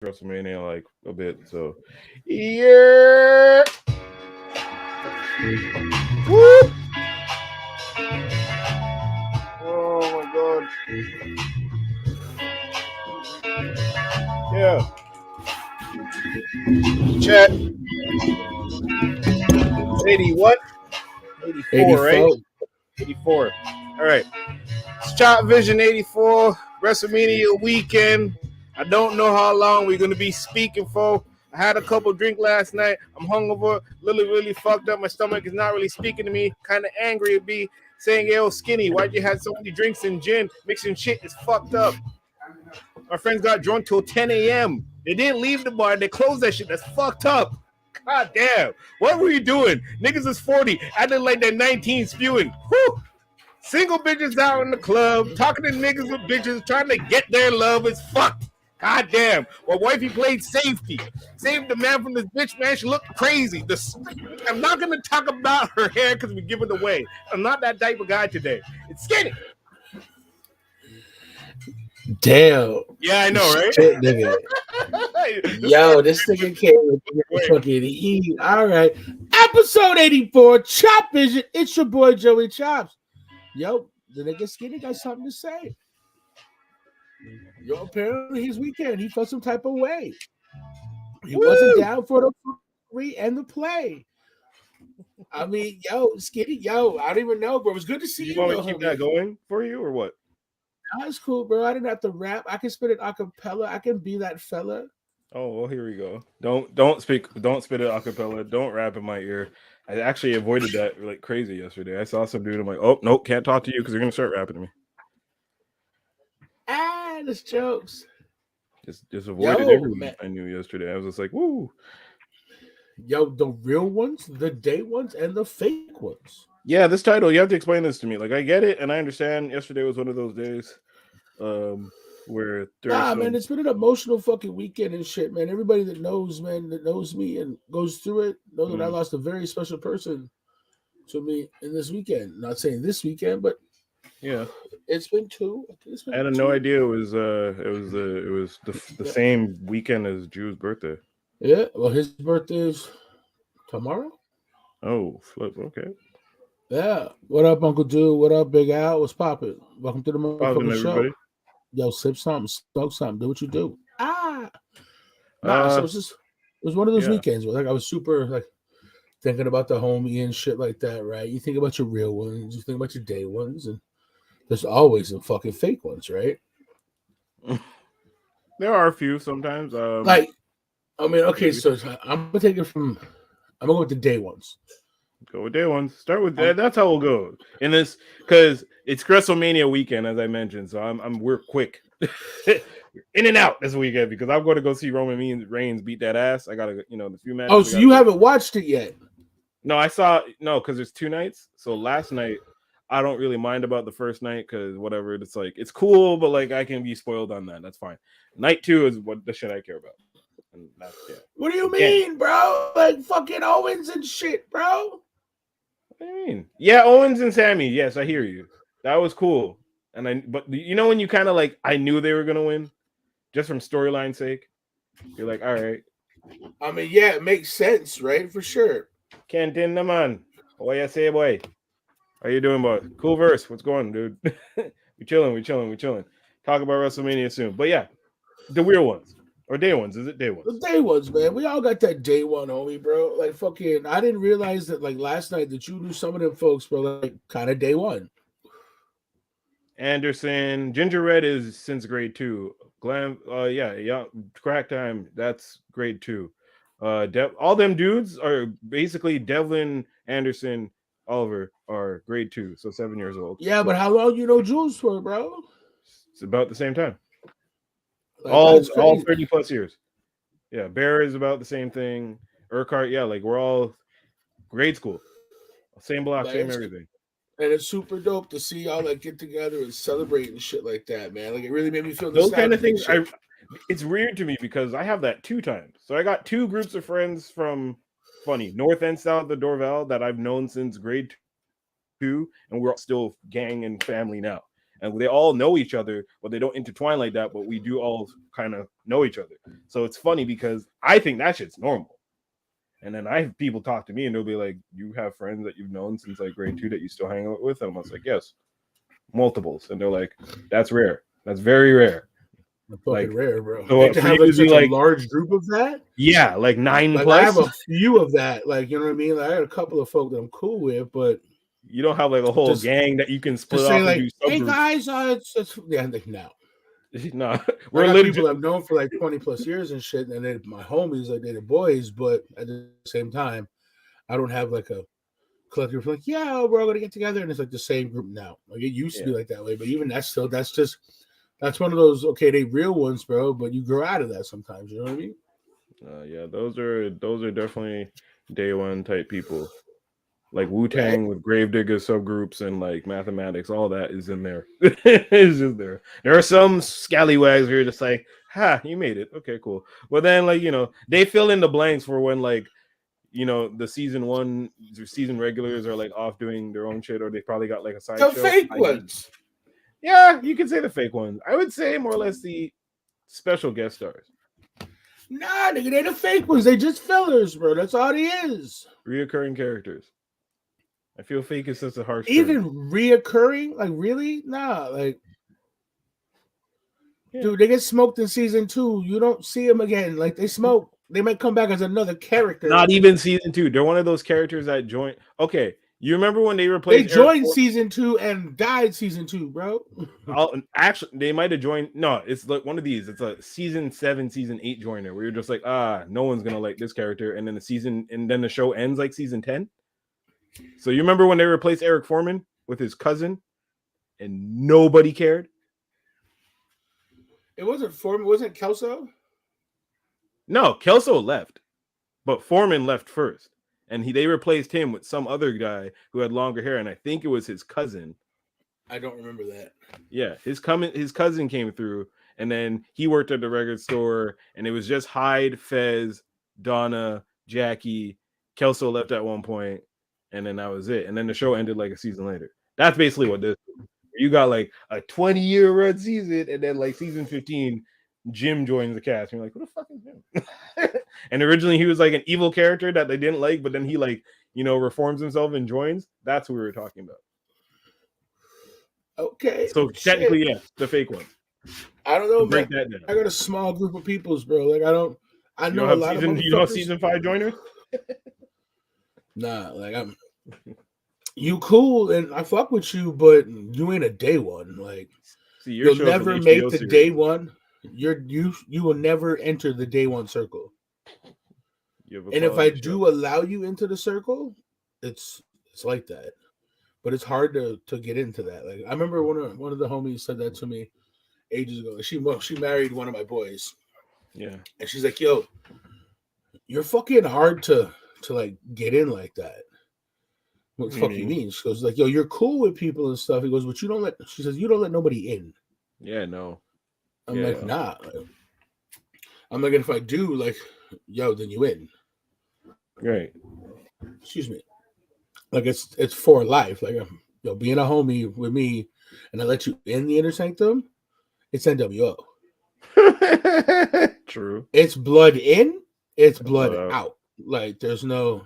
WrestleMania like a bit. So, yeah. Woo! Oh my god. Yeah. Chat. It's 80 what? 84, right? 84. 84. All right. It's Chopvusion 84, WrestleMania weekend. I don't know how long we're going to be speaking for. I had a couple drink last night. I'm hungover, really fucked up. My stomach is not really speaking to me. Kind of angry at me, saying, yo, Skinny, why'd you have so many drinks and gin? Mixing shit is fucked up. My friends got drunk till 10 a.m. They didn't leave the bar. They closed that shit. That's fucked up. God damn. What were you doing? Niggas is 40. Acting like they're 19 spewing. Whew. Single bitches out in the club, talking to niggas with bitches, trying to get their love is fucked. God damn. Well, wifey played safety. Saved the man from this bitch, man. She looked crazy. I'm not going to talk about her hair because we give it away. I'm not that type of guy today. It's Skinny. Damn. Yeah, I know, right? Shit, nigga. Yo, this nigga came with fucking heat. All right. Episode 84, Chop Vision. It's your boy, Joey Chops. Yo, the nigga Skinny got something to say. Yo, apparently his weekend, he felt some type of way. He wasn't down for the free and the play. I mean, yo, Skinny, yo, I don't even know, bro. It was good to see you. You want me to keep that going for you or what? That's cool, bro. I didn't have to rap. I can spit it a cappella. I can be that fella. Oh, well, here we go. Don't spit it a cappella. Don't rap in my ear. I actually avoided that like crazy yesterday. I saw some dude. I'm like, oh nope, can't talk to you because you're gonna start rapping to me. Ah, that's jokes. Just avoided everyone I knew yesterday. I was just like, woo. Yo, the real ones, the day ones, and the fake ones. Yeah, this title, you have to explain this to me. Like, I get it, and I understand. Yesterday was one of those days where man, it's been an emotional fucking weekend and shit, man. Everybody that knows, man, that knows me and goes through it, knows that I lost a very special person to me in this weekend. Not saying this weekend, but yeah, it's been two. I had no idea it was the same weekend as Drew's birthday. Yeah, well, his birthday is tomorrow. Oh, flip. Okay. Yeah. What up, Uncle Drew? What up, Big Al? What's poppin'? Welcome to the motherfucking show. Yo, sip something, smoke something, do what you do. So it was one of those weekends where like I was super like thinking about the homie and shit like that, right? You think about your real ones, you think about your day ones, and there's always some fucking fake ones, right? There are a few sometimes. Okay, so I'm gonna go with the day ones. Go with day ones. Start with that. That's how we'll go in this because it's WrestleMania weekend, as I mentioned. So we're quick, in and out this weekend because I'm going to go see Roman Reigns beat that ass. I gotta, the few matches. Oh, so you haven't watched it yet? No, because there's 2 nights. So last night, I don't really mind about the first night because whatever. It's like it's cool, but like I can be spoiled on that. That's fine. Night 2 is what the shit I care about. And that's What do you mean, bro? Like fucking Owens and shit, bro. What do you mean? Yeah, Owens and Sammy. Yes, I hear you. That was cool. But when you kind of like, I knew they were gonna win, just from storyline sake. You're like, all right. I mean, yeah, it makes sense, right? For sure. Kenton the man. What you say, boy? How you doing, boy? Cool verse. What's going on, dude? we chilling. Talk about WrestleMania soon. But yeah, the real ones. Or day ones. Is it day ones? The day ones, man. We all got that day one, homie, bro. Like, fucking, I didn't realize that, like, last night that you knew some of them folks, bro, like, kind of day one. Anderson. Ginger Red is since grade 2. Glam, yeah. Crack Time, that's grade 2. All them dudes are basically Devlin, Anderson, Oliver are grade 2, so 7 years old. Yeah, but how long you know Jules for, bro? It's about the same time. Like, all 30 plus years. Yeah, Bear is about the same thing. Urquhart, yeah, like we're all grade school, same block, same everything. And it's super dope to see y'all like get together and celebrate and shit like that, man. Like it really made me feel those kind of things. It's weird to me because I have that 2 times. So I got 2 groups of friends from North and South of Dorval that I've known since grade 2, and we're all still gang and family now. and they all know each other, but they don't intertwine like that. But we do all kind of know each other. So it's funny because I think that shit's normal. And then I have people talk to me and they'll be like, "You have friends that you've known since like grade 2 that you still hang out with?" And I was like, "Yes, multiples." And they're like, "That's rare. That's very rare." Fucking rare, bro. So Like to have like such like, a large group of that. Yeah, like 9 like plus. I have a few of that. Like, you know what I mean? Like I had a couple of folk that I'm cool with, but you don't have like a whole gang that you can split off like, and do hey guys, it's yeah, like no. No, we're legit people I've known for like 20 plus years and shit, and they're my homies, like they're the boys, but at the same time, I don't have like a collective like, yeah, we're all gonna get together, and it's like the same group now. Like it used to be like that way, but even that's one of those they real ones, bro. But you grow out of that sometimes. You know what I mean? Yeah, those are definitely day one type people. Like Wu-Tang with Gravedigger subgroups and like mathematics, all that is in there. It's just there. There are some scallywags who are just like, "Ha, you made it. Okay, cool." But then, like, they fill in the blanks for when, like, the season 1 or season regulars are like off doing their own shit, or they probably got like a side show. The fake ones. Yeah, you can say the fake ones. I would say more or less the special guest stars. Nah, nigga, they're the fake ones. They just fillers, bro. That's all he is. Reoccurring characters. I feel fake is such a harsh even term. Reoccurring, like really? Nah, like dude, they get smoked in season 2. You don't see them again. Like they smoke. They might come back as another character. Not even season 2. They're one of those characters that join. Okay, you remember when they replaced? They joined season 2 and died season 2, bro. Actually, they might have joined. No, it's like one of these. It's a season 7, season 8 joiner where you're just like, no one's gonna like this character, and then the show ends like season 10. So you remember when they replaced Eric Foreman with his cousin, and nobody cared? It wasn't Foreman. Wasn't Kelso? No, Kelso left, but Foreman left first, and they replaced him with some other guy who had longer hair, and I think it was his cousin. I don't remember that. Yeah, his cousin came through, and then he worked at the record store, and it was just Hyde, Fez, Donna, Jackie. Kelso left at one point, and then that was it. And then the show ended like a season later. That's basically what this. You got like a 20-year run season, and then like season 15, Jim joins the cast. And you're like, who the fuck is Jim? And originally he was like an evil character that they didn't like, but then he like reforms himself and joins. That's who we were talking about. Okay. So technically, yeah, the fake one. I don't know. Break that down. I got a small group of peoples, bro. Like I know a lot of you don't have season 5 joiners. Nah, like you cool and I fuck with you, but you ain't a day one. Like you'll never make the day one. You will never enter the day one circle. And if I do allow you into the circle, it's like that. But it's hard to get into that. Like I remember one of the homies said that to me ages ago. She married one of my boys. Yeah. And she's like, yo, you're fucking hard to like get in like that. What the fuck you mean? She goes like, yo, you're cool with people and stuff. He goes, but you don't let nobody in. Yeah, no. I'm like, nah. I'm like, if I do, like, yo, then you in. Right. Excuse me. Like it's for life. Like being a homie with me and I let you in the inner sanctum, it's NWO. True. It's blood in, it's blood out. Like there's no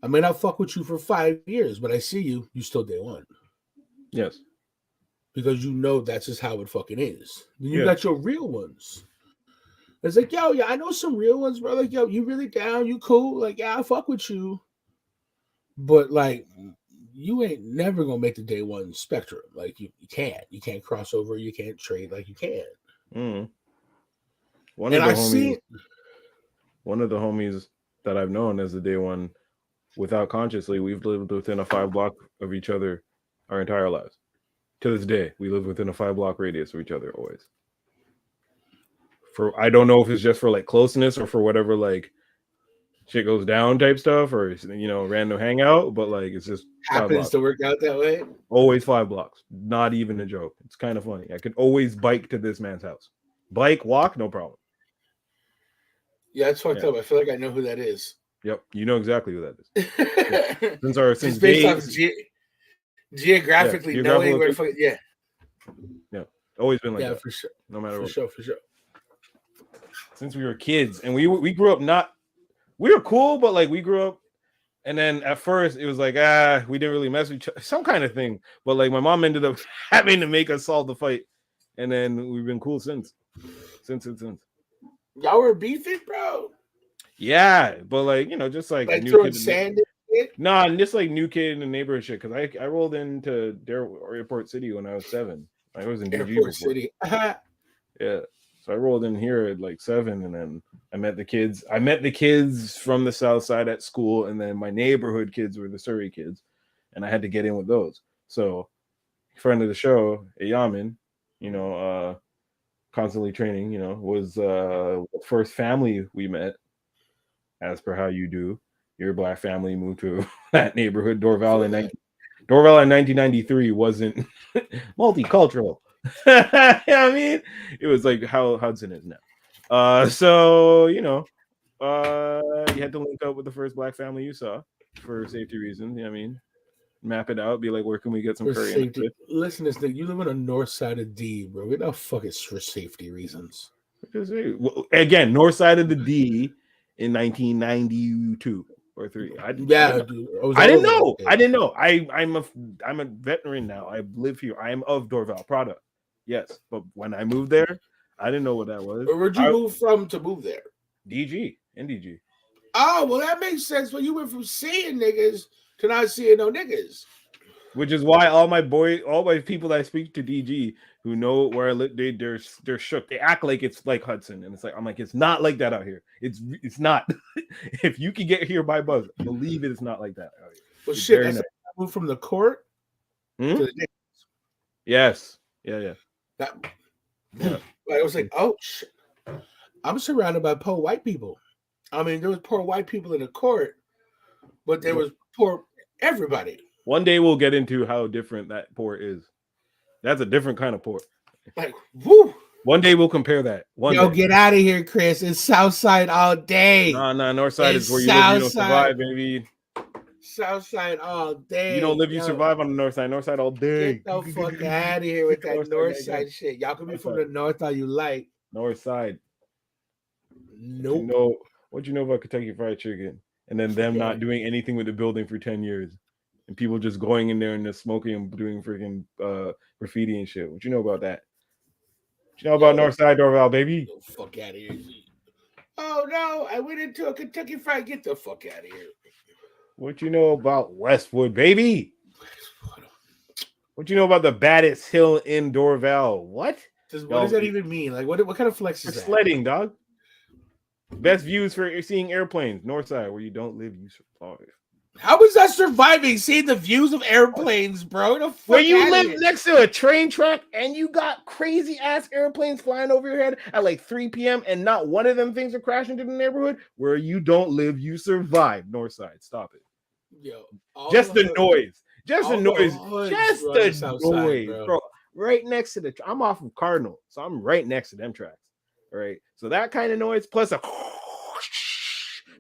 I may not fuck with you for 5 years, but I see you still day one. Yes. Because that's just how it fucking is. Then you got your real ones. It's like, yo, yeah, I know some real ones, bro. Like, yo, you really down, you cool. Like, yeah, I fuck with you. But like you ain't never gonna make the day one spectrum. Like you can't cross over, you can't trade like you can. One of the homies that I've known as the day one, without consciously, we've lived within a 5 block of each other our entire lives. To this day, we live within a 5 block radius of each other always. I don't know if it's just for like closeness or for whatever like shit goes down type stuff or random hangout, but like it's just happens to work out that way. Always 5 blocks. Not even a joke. It's kind of funny. I could always bike to this man's house. Bike, walk, no problem. Yeah, it's fucked up. I feel like I know who that is. Yep, you know exactly who that is. Since Geographically, knowing where the fuck, yeah, always been like that. For sure, no matter what. For sure. Since we were kids, and we grew up we were cool, but like we grew up, and then at first it was like we didn't really mess with each other, some kind of thing. But like my mom ended up having to make us solve the fight, and then we've been cool since. Y'all were beefing, bro. Yeah, but like just like new throwing sand. Nah, just like new kid in the neighborhood shit. Because I rolled into Airport City when I was 7. I was in DG Airport City. Yeah, so I rolled in here at like 7, and then I met the kids. I met the kids from the south side at school, and then my neighborhood kids were the Surrey kids, and I had to get in with those. So, friend of the show, Yamin, constantly training, was the first family we met, as per how you do. Your black family moved to that neighborhood. Dorval in 1993 wasn't multicultural. I mean, it was like how Hudson is now. So you had to link up with the first black family you saw for safety reasons. You know what I mean, map it out. Be like, where can we get some curry? Safety. Listen, this thing. You live on the north side of D, bro. What the fuck is for safety reasons? Again, north side of the D in 1992 or 3. I didn't know. I'm a veteran now. I live here. I am of Dorval product. Yes, but when I moved there, I didn't know what that was. Where'd you move from to move there? NDG. Oh, well, that makes sense. Well, you went from seeing niggas to not seeing no niggas. Which is why all my people that I speak to DG who know where I live, they're shook. They act like it's like Hudson, and I'm like, it's not like that out here. It's not. If you can get here by bus, believe it's not like that out here. Well, it's shit. Nice. I moved from the court to the niggas. Yes. Yeah. I was like, oh shit. I'm surrounded by poor white people. I mean, there was poor white people in the court, but there was poor everybody. One day we'll get into how different that poor is. That's a different kind of poor. Like, woo. One day we'll compare that. Get out of here, Chris. It's Southside all day. No, North Side is where you live, you don't survive, baby. Southside all day. You don't live, you survive on the North Side. North Side all day. Get the fuck out of here with that North Side shit. Y'all can be from the North all you like. North Side. Nope. What you know about Kentucky Fried Chicken? And then them not doing anything with the building for 10 years. And people just going in there and just smoking and doing freaking graffiti and shit. What you know about that? What you know about North Side Dorval, baby? Get the fuck out of here. Oh no, I went into a Kentucky Fried. Get the fuck out of here. What you know about Westwood, baby? What you know about the baddest hill in Dorval? What? What does that even mean? Like, what kind of flex is that? Sledding, dog. Best views for seeing airplanes. North Side, where you don't live, you survive. How is that surviving? Seeing the views of airplanes, bro. Where you live next to a train track and you got crazy ass airplanes flying over your head at like 3 p.m. and not one of them things are crashing to the neighborhood. Where you don't live, you survive. North Side, stop it. Yo, just the noise. Just the noise, bro. Right next to I'm off of Cardinal, so I'm right next to them tracks. All right, so that kind of noise plus a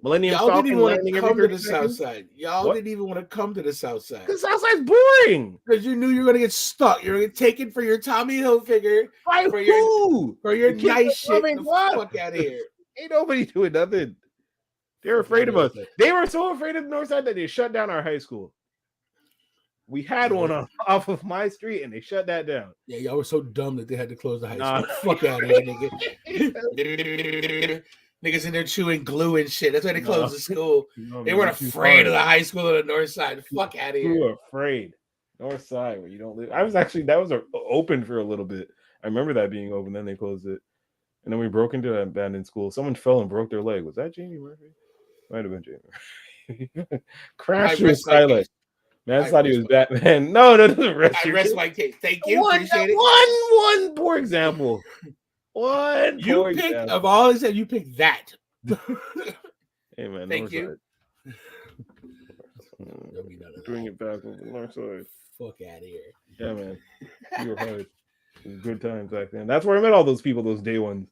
Millennium Y'all Falcon didn't want to come to the seconds. South Side. Y'all didn't even want to come to the South Side. The South Side's boring. Because you knew you were going to get stuck. You're going to get taken for your Tommy Hilfiger. For your nice shit. The fuck out of here. Ain't nobody doing nothing. They're afraid of us. They were so afraid of the North Side that they shut down our high school. We had one off of my street, and they shut that down. Yeah, y'all were so dumb that they had to close the high school. Fuck out of here, nigga. Niggas in there chewing glue and shit. That's why they closed the school. They weren't afraid of the high school on the North Side. Fuck out of here. You were afraid. North Side, where you don't live. That was open for a little bit. I remember that being open. Then they closed it. And then we broke into that abandoned school. Someone fell and broke their leg. Was that Jamie Murphy? Might have been Jamie Murphy. Crashed through silent. Man, I thought he was Batman. No, I rest my case. Thank you. Appreciate it. One poor example. Of all I said, you picked that. Hey man, thank you. Bring it back on the North Side. Fuck out of here. Yeah, man. You were hard. It was good times back then. That's where I met all those people, those day ones.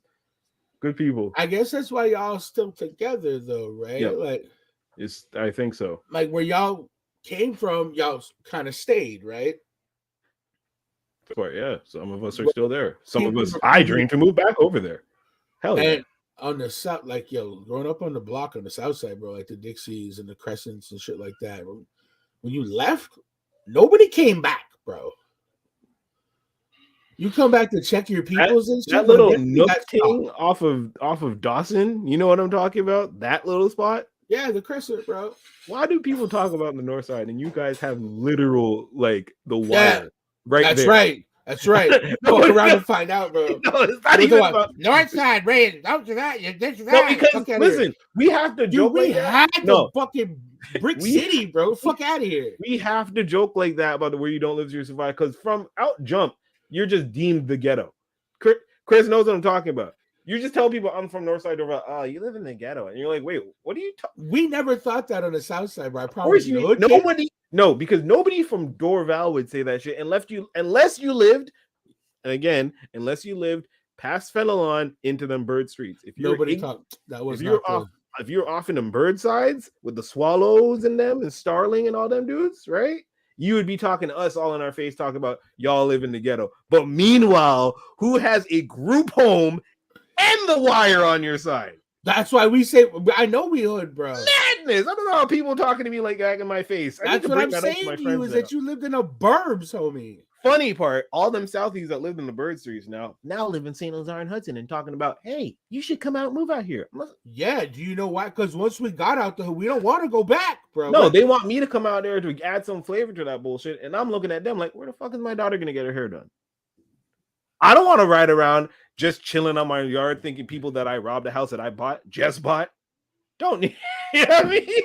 Good people. I guess that's why y'all still together though, right? Yeah. I think so. Like, were y'all came from, y'all kind of stayed, right? Yeah, some of us are still there. Some of People us, were I coming- dream to move back over there. Hell yeah. And on the south, like growing up on the block on the south side, bro, like the Dixies and the Crescents and shit like that. When you left, nobody came back, bro. You come back to check your peoples and shit. That little nook thing off of Dawson, you know what I'm talking about? That little spot. Yeah, the Crescent, bro. Why do people talk about the north side and you guys have literal like the wire right That's there? right. That's right. No, Fuck around and find out, bro. No, it's not even about north side, Ray. Don't do that. You did that. No, because listen, we have to joke we like had that. the fucking Brick City, bro. Fuck out of here. We have to joke like that about the where you don't live to survive, because from out jump, you're just deemed the ghetto. Chris knows what I'm talking about. You just tell people I'm from Northside Dorval. Oh, you live in the ghetto, and you're like, wait, what are you talking? We never thought that on the South Side, bro. I promise you, nobody. No, because nobody from Dorval would say that shit unless you lived, and again, unless you lived past Fenelon into them bird streets. If nobody talked, that was if you're off in them bird sides with the swallows in them and Starling and all them dudes, right? You would be talking to us all in our face, talking about y'all live in the ghetto. But meanwhile, who has a group home and the wire on your side? That's why we say, I know we hood, bro. Madness. I don't know how people talking to me like that in my face. That's what I'm saying to you is that you lived in a burbs, homie. Funny part, all them Southies that lived in the bird streets now live in St. Lazare and Hudson and talking about, hey, you should come out and move out here. Yeah, do you know why? Because once we got out there, we don't want to go back, bro. No, they want me to come out there to add some flavor to that bullshit. And I'm looking at them like, where the fuck is my daughter going to get her hair done? I don't want to ride around just chilling on my yard thinking people that I robbed a house that I just bought. Don't need, you know what I mean?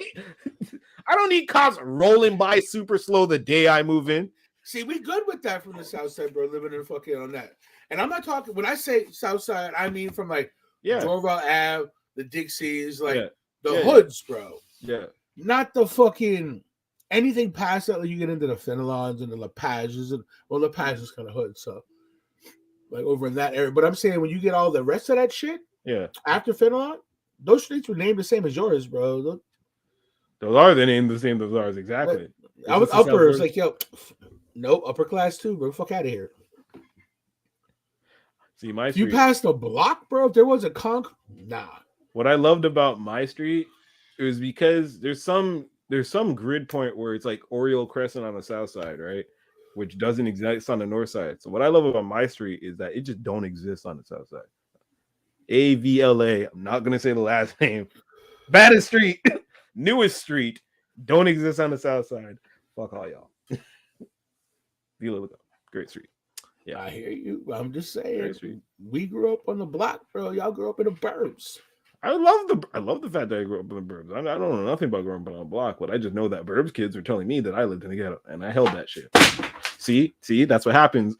I don't need cops rolling by super slow the day I move in. See, we good with that from the South Side, bro, living in fucking on that. And I'm not talking, when I say South Side, I mean from like Dorval Ave, the Dixies, like the hoods, bro. Yeah. Not the fucking anything past that, like you get into the Fenelons and the LaPages. Well, LaPage is kind of hood, so like over in that area. But I'm saying when you get all the rest of that shit, after Fenelon, those streets were named the same as yours, bro. Those are the name the same as ours, exactly. I was upper, it's like, yo, no, upper class too, bro. Fuck out of here. See, my street, you passed a block, bro. If there was a nah. What I loved about my street, it was because there's some grid point where it's like Oriole Crescent on the south side, right? Which doesn't exist on the north side. So what I love about my street is that it just don't exist on the south side. AVLA. I'm not gonna say the last name. Baddest street, newest street, don't exist on the south side. Fuck all y'all. Great street. Yeah, I hear you. I'm just saying. We grew up on the block, bro. Y'all grew up in the burbs. I love the fact that I grew up in the burbs. I don't know nothing about growing up on a block, but I just know that burbs kids are telling me that I lived in the ghetto, and I held that shit. See, that's what happens.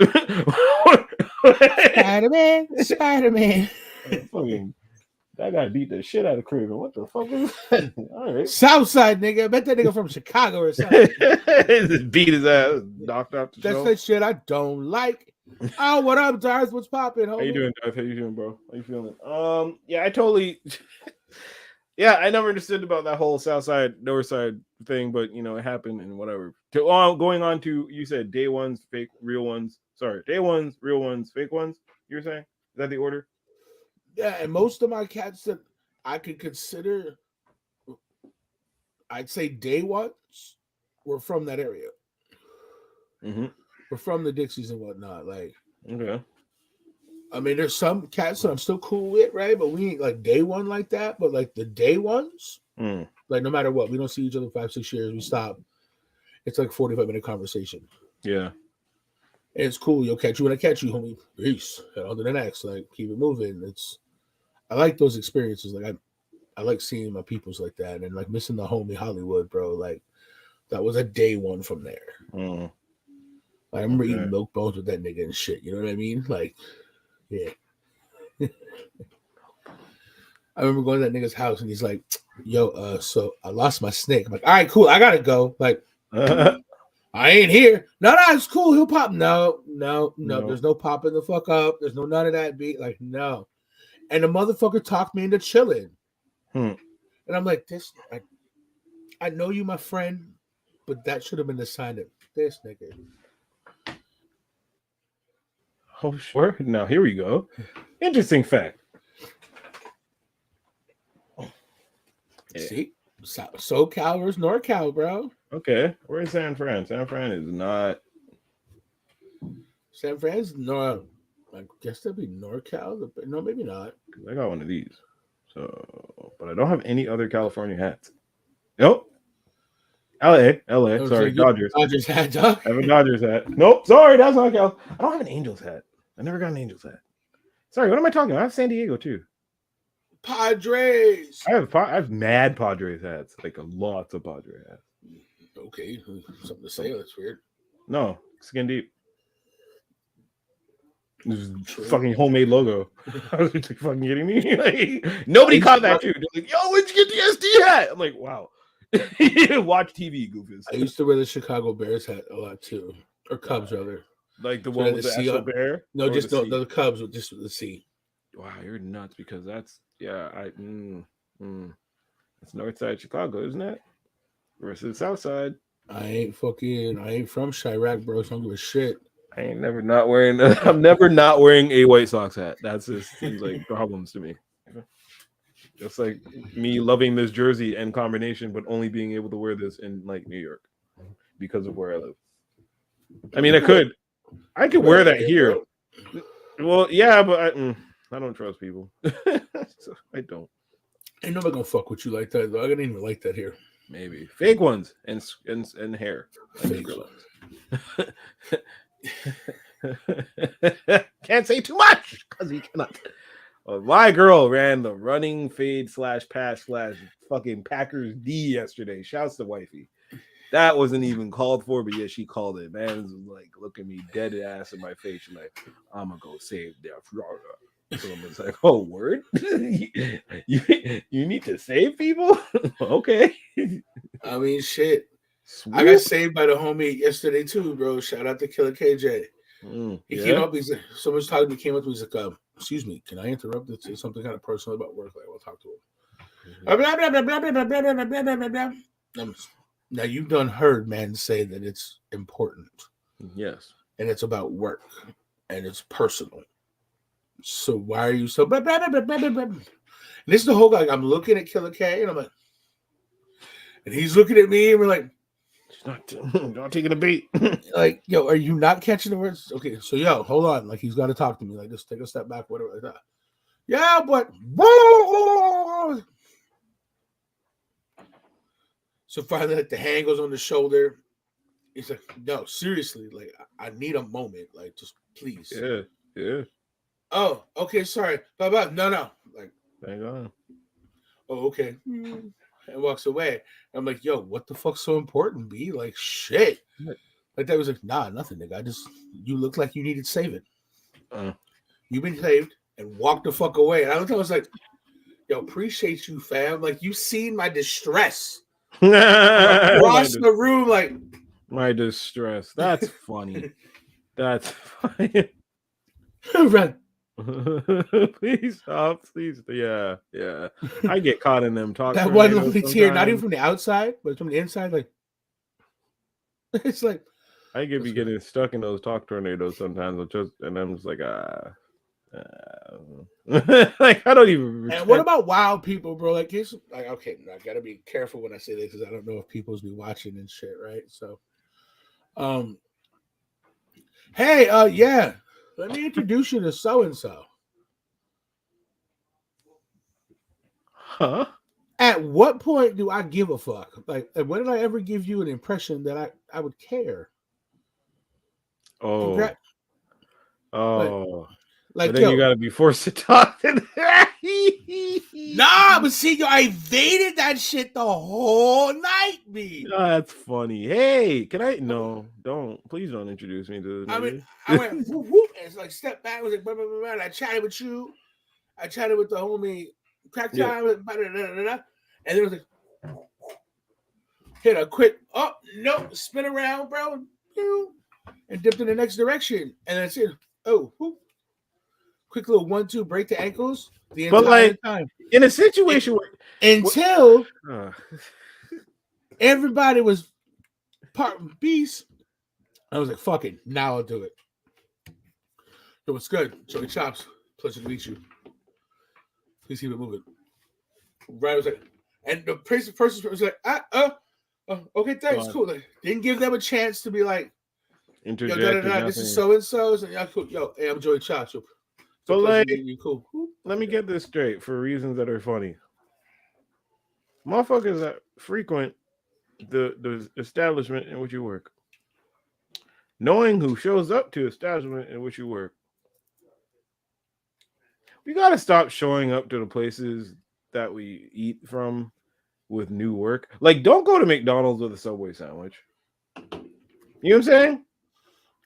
Spider-Man. That guy beat the shit out of Craven. What the fuck is that? All right. Southside nigga. I bet that nigga from Chicago or something. Beat his ass. Knocked out the show. That's that shit I don't like. Oh, what up, Dars? What's popping, homie? How you doing, Darth? How you doing, bro? How you feeling? Yeah, I totally... Yeah, I never understood about that whole south side, north side thing, but, you know, it happened and whatever. Going on to, you said day ones, fake, real ones. Sorry, day ones, real ones, fake ones, you were saying? Is that the order? Yeah, and most of my cats that I could consider, I'd say day ones, were from that area. Mm-hmm. We're from the Dixies and whatnot. Like, okay. I mean, there's some cats that I'm still cool with, right? But we ain't like day one like that. But like the day ones, like no matter what, we don't see each other 5-6 years. We stop. It's like 45-minute conversation. Yeah. And it's cool. You'll catch you when I catch you, homie. Peace. And on to the next. Like, keep it moving. I like those experiences. Like, I like seeing my peoples like that. And like missing the homie Hollywood, bro. Like, that was a day one from there. I remember eating milk bones with that nigga and shit. You know what I mean? Like, yeah. I remember going to that nigga's house and he's like, yo, so I lost my snake. I'm like, all right, cool. I gotta go. Like, I ain't here. No, it's cool. He'll pop. No. There's no popping the fuck up. There's no none of that beat. Like, no. And the motherfucker talked me into chilling. And I'm like, I know you, my friend. But that should have been the sign of this nigga. Oh, sure. Now, here we go. Interesting fact. See? SoCal versus NorCal, bro. Okay. Where's San Fran? San Fran is not. San Fran's no. I guess that'd be NorCal. No, maybe not. I got one of these. So, but I don't have any other California hats. Nope. LA. Oh, Sorry, so Dodgers. Dodgers hat, dog. I have a Dodgers hat. Nope. Sorry, that's not Cal. I don't have an Angels hat. I never got an Angels hat. Sorry, what am I talking about? I have San Diego too. Padres. I have mad Padres hats. Like lots of Padres hats. Okay, something to say. That's weird. No, skin deep. This is fucking homemade logo. I was like, fucking kidding me? Like, nobody caught that too. They're like, yo, where'd you get the SD hat? I'm like, wow. Watch TV, goofus. I used to wear the Chicago Bears hat a lot too, or Cubs rather. Like the one with the actual bear? No, just the Cubs with just the C. Wow, you're nuts because that's that's North Side Chicago, isn't it? Versus South Side. I ain't from Chirac, bro. So I don't give a shit. I'm never not wearing a White Sox hat. That's just seems like problems to me. Just like me loving this jersey and combination, but only being able to wear this in like New York because of where I live. I mean, I could wear that here. Well, yeah, but I don't trust people. So I don't. Ain't nobody gonna fuck with you like that, though. I didn't even like that here. Maybe fake ones and hair. Fake ones. Can't say too much because he cannot. My girl ran the running fade / pass / fucking Packers D yesterday. Shouts to wifey. That wasn't even called for, but yeah, she called it. Man was like, look at me dead ass in my face. She's like, I'm gonna go save their Florida. So I was like, oh, word? you need to save people? Okay. I mean, shit. Sweet. I got saved by the homie yesterday too, bro. Shout out to Killer KJ. He came up. Someone's talking to me. Came up to me. He's like, "Excuse me, can I interrupt? It's something kind of personal about work. Like, we'll talk to him." Now you've done heard men say that it's important. Yes, and it's about work, and it's personal. So why are you so? And this is the whole guy. I'm looking at Killer K, and I'm like, and he's looking at me, and we're like. Not taking a beat. Like, yo, are you not catching the words? Okay, so yo, hold on. Like, he's got to talk to me. Like, just take a step back, whatever, like that. Yeah, but so finally, like, the hand goes on the shoulder. He's like, no, seriously, like, I need a moment. Like, just please. Yeah. Oh, okay, sorry. Bye. No. Like, hang on. Oh, okay. And walks away. I'm like, yo, what the fuck's so important, B? Like, shit. Like, that was like, nah, nothing, nigga. You look like you needed saving. You've been saved and walked the fuck away. And I was like, yo, appreciate you, fam. Like, you seen my distress. Across the room, like. My distress. That's funny. That's funny. Right. Please stop. Please. Yeah. I get caught in them talk. That one lonely tear, not even from the outside, but from the inside. Like, it's like I could be getting stuck in those talk tornadoes sometimes. And I'm just like, like I don't even. And what about wild people, bro? Like, it's like, okay, I gotta be careful when I say this because I don't know if people's be watching and shit, right? So, hey, yeah. Let me introduce you to so-and-so. Huh? At what point do I give a fuck? Like, when did I ever give you an impression that I would care? Oh. Like, but then you got to be forced to talk. Nah, but see, yo, I evaded that shit the whole night, B. Oh, that's funny. Hey, can I? No, don't. Please don't introduce me to this. I went whoop, whoop, and it's like step back. I was like, blah, blah, blah, blah. And I chatted with you. I chatted with the homie Crack Time. And then it was like, hit a quick, spin around, bro, and dipped in the next direction. And then I said, whoop. Quick little 1-2 break the ankles. The entire time. In a situation until everybody was Beast. I was like, fuck it. Now I'll do it. So what's good? Joey Chops. Pleasure to meet you. Please keep it moving. Right, I was like, and the person was like, okay, thanks, cool. Like, didn't give them a chance to be like, interject. This is so and so. Yeah, cool. Yo, hey, I'm Joey Chops. So like, you cool. Let me get this straight for reasons that are funny. Motherfuckers that frequent the establishment in which you work, knowing who shows up to establishment in which you work, we gotta stop showing up to the places that we eat from with new work. Like, don't go to McDonald's with a Subway sandwich. You know what I'm saying?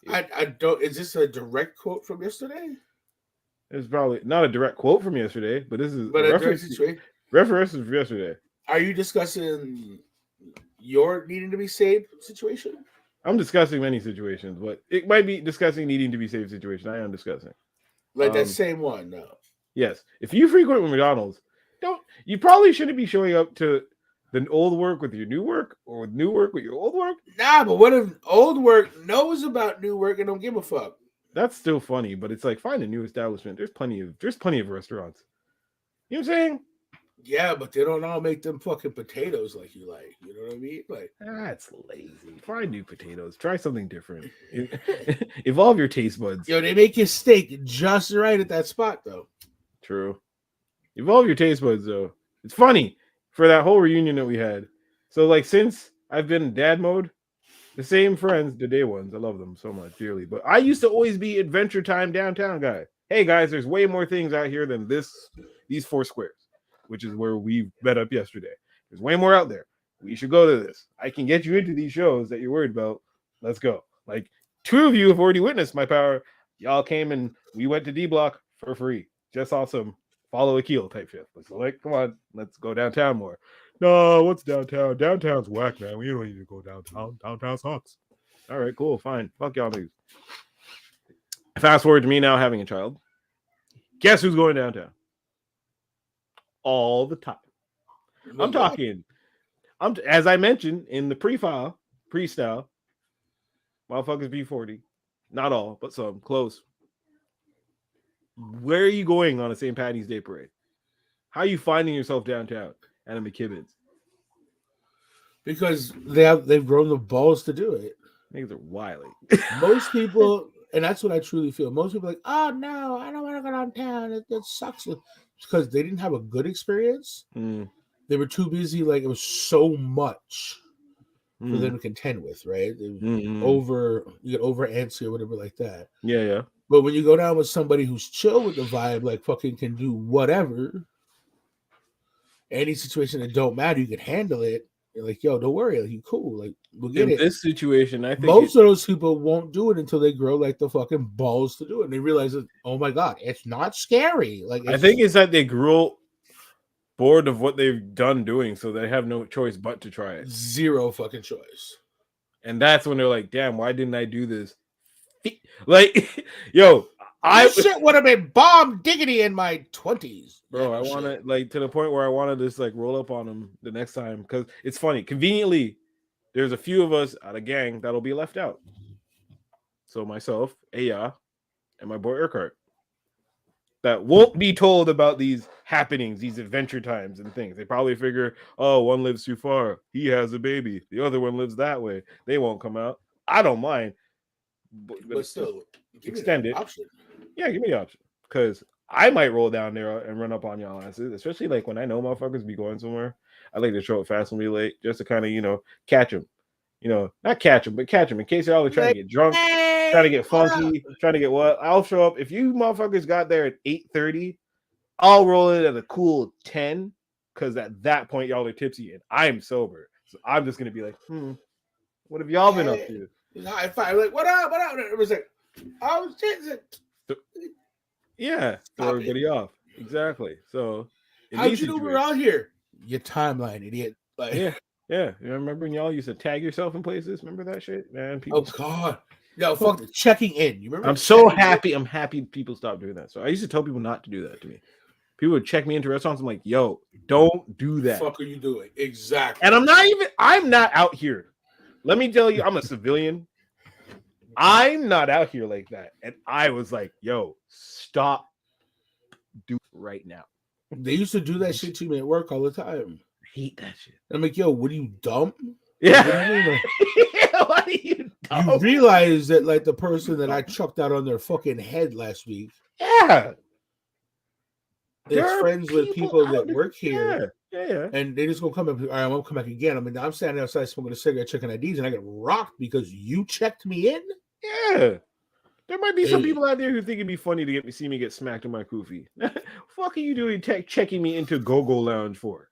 I don't. Is this a direct quote from yesterday? It's probably not a direct quote from yesterday, but this is a reference from yesterday. Are you discussing your needing to be saved situation? I'm discussing many situations, but it might be discussing needing to be saved situation. I am discussing. Like that same one, no. Yes. If you frequent McDonald's, you probably shouldn't be showing up to the old work with your new work or with new work with your old work. Nah, but what if old work knows about new work and don't give a fuck? That's still funny, but it's like, find a new establishment. There's plenty of restaurants. You know what I'm saying? Yeah, but they don't all make them fucking potatoes like you like. You know what I mean? Like, that's lazy. Find new potatoes. Try something different. Evolve your taste buds. Yo, they make your steak just right at that spot, though. True. Evolve your taste buds, though. It's funny for that whole reunion that we had. So, like, since I've been in dad mode, the same friends, the day ones, I love them so much dearly. But I used to always be Adventure Time downtown guy. Hey guys, there's way more things out here than these 4 squares, which is where we met up yesterday. There's way more out there. We should go to this. I can get you into these shows that you're worried about. Let's go. Like, 2 of you have already witnessed my power. Y'all came and we went to D Block for free. Just awesome. Follow Akil type shit. So like, come on, let's go downtown more. No, what's downtown? Downtown's whack, man. We don't need to go downtown. Downtown sucks. All right, cool, fine. Fuck y'all niggas. Fast forward to me now having a child. Guess who's going downtown? All the time. I'm talking. As I mentioned in the pre-style, motherfuckers B40. Not all, but some. Close. Where are you going on a St. Patty's Day parade? How are you finding yourself downtown at a McKibben's? Because they've grown the balls to do it. Niggas are wily. Most people, and that's what I truly feel. Most people are like, oh no, I don't want to go downtown. It sucks. Because they didn't have a good experience. They were too busy. Like, it was so much for them to contend with, right? It was you get over antsy or whatever like that. Yeah. But when you go down with somebody who's chill with the vibe, like fucking can do whatever, any situation that don't matter, you can handle it. You're like, yo, don't worry, like, you cool. Like, we'll get it. In this situation, I think most of those people won't do it until they grow like the fucking balls to do it. And they realize that, oh my God, it's not scary. Like, I think it's that they grew bored of what they've done doing, so they have no choice but to try it. Zero fucking choice. And that's when they're like, damn, why didn't I do this? Like, yo, shit would have been bomb diggity in my 20s. Bro, I want to, like, to the point where I want to just, like, roll up on them the next time. Because it's funny. Conveniently, there's a few of us out of gang that'll be left out. So myself, Aya, and my boy Urquhart. That won't be told about these happenings, these adventure times and things. They probably figure, oh, one lives too far. He has a baby. The other one lives that way. They won't come out. I don't mind. But still, extend it. Option. Yeah, give me the option. Because I might roll down there and run up on y'all asses, especially like when I know motherfuckers be going somewhere. I like to show up fast and be late just to kind of, catch them. Not catch them, but catch them in case y'all are trying to get drunk, trying to get funky, trying to get what. I'll show up. If you motherfuckers got there at 8:30, I'll roll it at a cool 10 because at that point y'all are tipsy and I'm sober. So I'm just going to be like, what have y'all been up to? High five, like, what up? It was like, oh shit. Yeah, throw everybody off. Exactly. So, how'd you know we're out here? Your timeline, idiot. Like, yeah. You remember when y'all used to tag yourself in places? Remember that shit, man? People... Oh God, no, fuck the checking in. You remember? I'm so happy. I'm happy people stopped doing that. So I used to tell people not to do that to me. People would check me into restaurants. I'm like, yo, don't do that. What the fuck are you doing? Exactly. And I'm not out here Let me tell you, I'm a civilian. I'm not out here like that. And I was like, yo, stop do right now. They used to do that shit to me at work all the time. I hate that shit. I'm like, yo, what are you, dumb? Yeah. What do you mean? Like, what are you dumb? You realize that like the person that I chucked out on their fucking head last week. Yeah. It's friends with people that work here. Yeah. And they just gonna come up. All right, I'm gonna come back again. I mean, I'm standing outside smoking a cigarette, checking IDs, and I get rocked because you checked me in. Yeah. There might be some people out there who think it'd be funny to see me get smacked in my kufi. Fuck are you doing checking me into Go-Go Lounge for?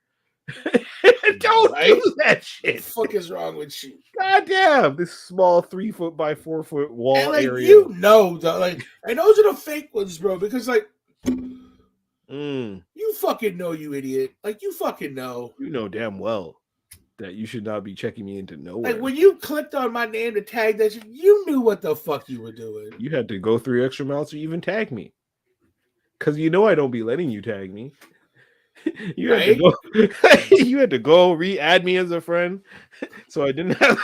Don't do that shit. What the fuck is wrong with you? God damn, this small 3 foot by 4 foot wall and, like, area. You know, though, like, and those are the fake ones, bro. Because like, you fucking know, you idiot. Like, you fucking know. You know damn well that you should not be checking me into nowhere. Like, when you clicked on my name to tag that shit, you knew what the fuck you were doing. You had to go 3 extra miles to even tag me. Because you know I don't be letting you tag me. You had to go re-add me as a friend. So I didn't have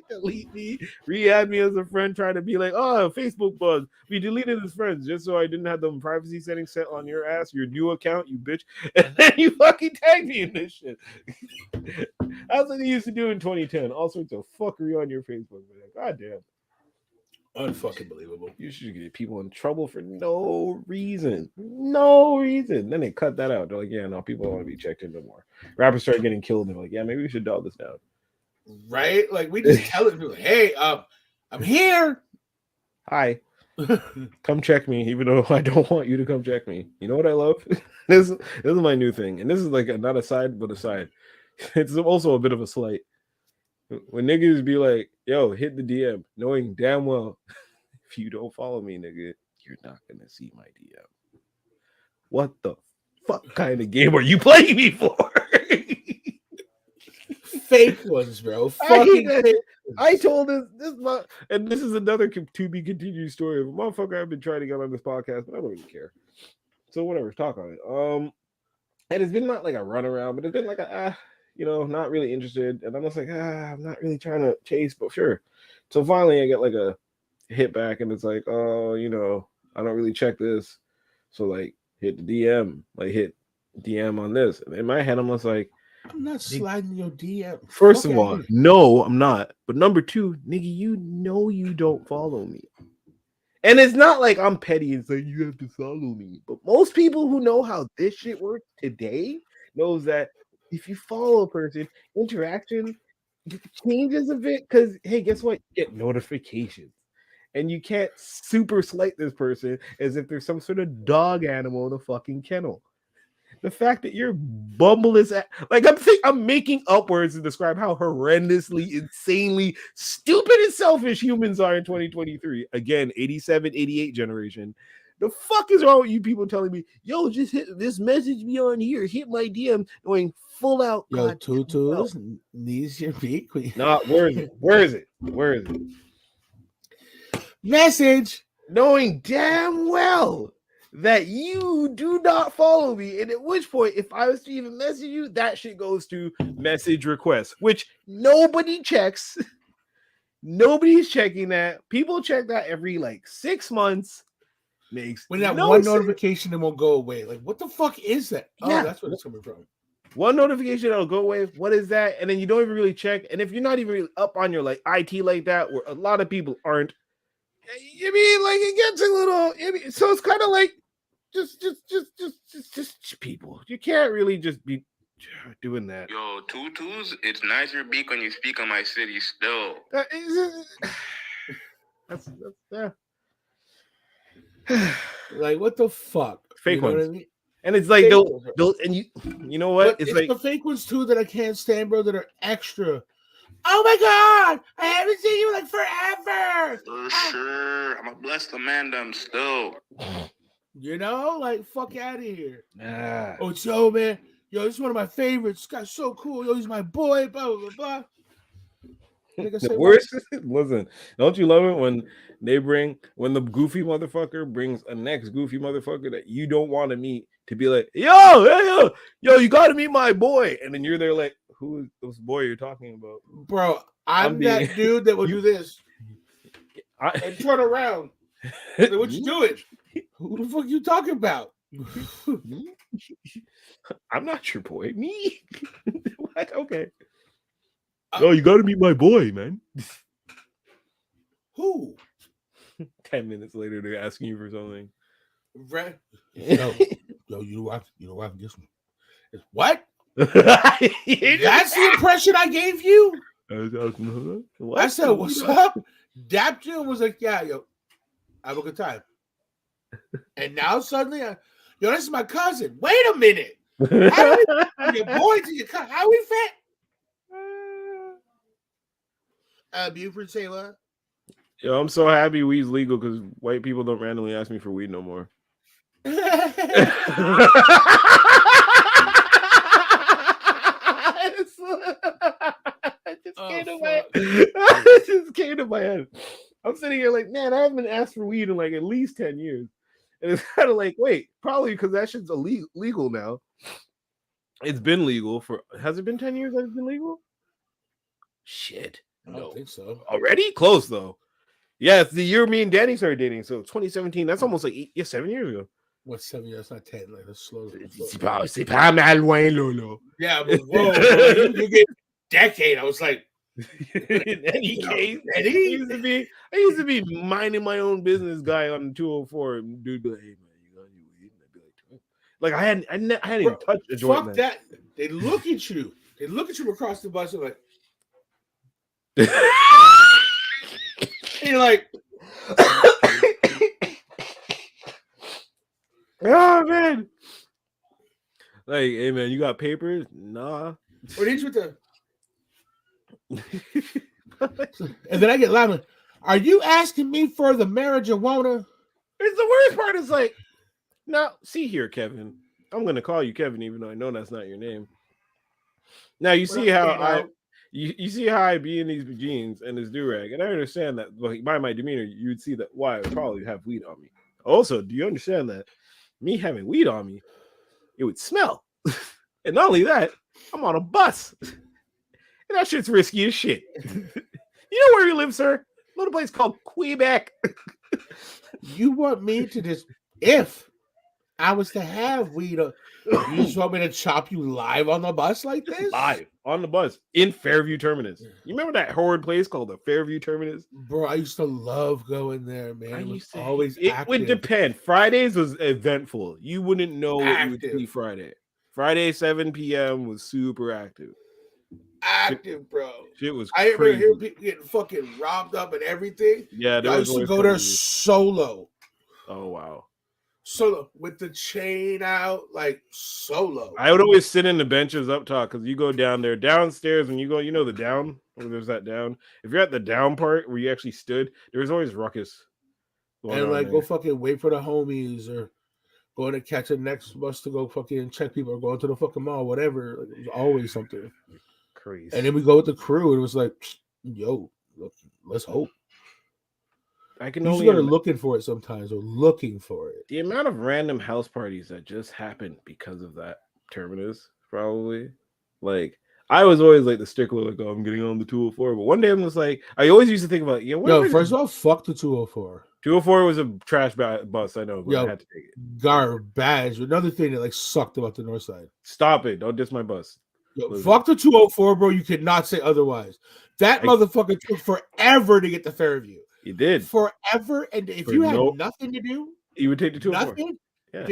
delete me, re-add me as a friend, trying to be like, oh, Facebook buzz. We deleted his friends just so I didn't have them privacy settings set on your ass, your new account, you bitch. And then you fucking tagged me in this shit. That's what they used to do in 2010. All sorts of fuckery on your Facebook. God damn. Unfucking believable. You should get people in trouble for no reason. No reason. Then they cut that out. They're like, yeah, no, people don't want to be checked in no more. Rappers start getting killed. They're like, yeah, maybe we should dog this down. Right? Like, we just tell it, people, hey, I'm here. Hi. Come check me, even though I don't want you to come check me. You know what I love? This is my new thing. And this is like not a side, but a side. It's also a bit of a slight. When niggas be like, yo, hit the DM, knowing damn well if you don't follow me, nigga, you're not gonna see my DM. What the fuck kind of game are you playing me for? Fake ones, bro. I told this and this is another to be continued story of a motherfucker I've been trying to get on this podcast, but I don't really care. So whatever, talk on it. And it's been not like a runaround, but it's been like a not really interested. And I'm just like, I'm not really trying to chase, but sure. So finally I get like a hit back and it's like, oh, I don't really check this. So like hit the DM, like hit DM on this. And in my head, I'm just like, I'm not sliding your DM. First of all, no, I'm not. But number 2, nigga, you know you don't follow me. And it's not like I'm petty and saying you have to follow me. But most people who know how this shit works today knows that if you follow a person, interaction changes a bit because, hey, guess what? You get notifications. And you can't super slight this person as if there's some sort of dog animal in a fucking kennel. The fact that you're bumbleless, like I'm making up words to describe how horrendously, insanely stupid and selfish humans are in 2023. Again, 87, 88 generation. The fuck is wrong with you people telling me, yo, just message me on here, hit my DM, going full out. Yo, tutus needs your beat. Nah, where is it? Message. Knowing damn well that you do not follow me, and at which point, if I was to even message you, that shit goes to message requests, which nobody checks. Nobody's checking that. People check that every like 6 months. Makes when that one notification, it won't go away. Like, what the fuck is that? Yeah. Oh, that's where it's coming from. One notification that'll go away. What is that? And then you don't even really check. And if you're not even really up on your like IT like that, where a lot of people aren't, you mean like it gets a little. So it's kind of like just people. You can't really just be doing that. Yo, tutus, it's nicer beak when you speak on my city still. That's like, what the fuck? Fake ones. What I mean? And it's like they'll and you know what? It's like the fake ones too that I can't stand, bro, that are extra. Oh my god, I haven't seen you like forever. For sure. I'm a blessed Amanda, I'm still. Like, fuck out of here. Nah. Oh, it's yo, man. Yo, this is one of my favorites. This guy's so cool. Yo, he's my boy. Blah blah blah. The worst, listen, don't you love it when the goofy motherfucker brings a next goofy motherfucker that you don't want to meet to be like, yo, you got to meet my boy, and then you're there like, who is this boy you're talking about? Bro, I'm that dude that will do this and turn around. Like, what you doing? Who the fuck you talking about? I'm not your boy. Me? What? Okay. Oh, you got to meet my boy, man. Who? 10 minutes later, they're asking you for something. Yo, you know what? I can get some. What? That's the impression I gave you. What? I said, "What's up?" Dapton was like, "Yeah, yo, have a good time." And now suddenly, yo, this is my cousin. Wait a minute. How do we your boy to your cousin? How we fit? Buford Taylor. Yo, I'm so happy weed's legal because white people don't randomly ask me for weed no more. It just came to my head. I'm sitting here like, man, I haven't been asked for weed in like at least 10 years. And it's kind of like, wait, probably because that shit's illegal now. It's been legal for, has it been 10 years that it's been legal? Shit. I don't think so. Already? Close though. Yeah, it's the year me and Danny started dating. So 2017, that's almost like 7 years ago. What's 7 years? It's not 10. Like, that's slow. C'est pas mal loin, Lolo. Yeah, but whoa, you get decade. I was like, in any case, I used to be minding my own business guy on the 204. Dude, be like, hey man, you got any weed? And I'd be like, I hadn't even touched a joint. Fuck that. They look at you. They look at you across the bus and like, and you're like, oh man. Like, hey man, you got papers? Nah. What did you with the and then I get loud. Are you asking me for the marijuana? It's the worst part. Is like, now see here, Kevin. I'm gonna call you Kevin, even though I know that's not your name. Now you see how you see how I be in these jeans and this do-rag, and I understand that by my demeanor, you would see that why I would probably have weed on me. Also, do you understand that me having weed on me, it would smell, and not only that, I'm on a bus. And that shit's risky as shit. You know where you live, sir? A little place called Quebec. You want me to just, if I was to have weed, you just want me to chop you live on the bus like this? Live on the bus in Fairview Terminus. You remember that horrid place called the Fairview Terminus? Bro, I used to love going there, man. It was always it active. would depend. Fridays was eventful. You wouldn't know what you would see Friday. Friday, 7 p.m. was super active. Active, bro. Shit was crazy. I remember hearing people getting fucking robbed up and everything. Yeah, I used to go there solo. Oh wow. Solo with the chain out, like solo. I would always sit in the benches up top because you go down there. Downstairs, when you go, you know the down, where there's that down. If you're at the down part where you actually stood, there's always ruckus. And like go fucking wait for the homies or going to catch a next bus to go fucking check people or going to the fucking mall, whatever. Like, it was always something. Crazy. And then we go with the crew, and it was like, yo, let's hope. I can only start looking for it sometimes, or looking for it. The amount of random house parties that just happened because of that terminus, probably. Like, I was always like the stickler, like, oh, I'm getting on the 204. But one day I'm just like, I always used to think about, first of all, fuck the 204. 204 was a trash bus, I know, but I had to take it. Garbage. Another thing that like sucked about the north side. Stop it! Don't diss my bus. Fuck the 204, bro. You cannot say otherwise. That motherfucker took forever to get to Fairview. He did. Forever. And if you had nothing to do, you would take the 204. Nothing. Yeah.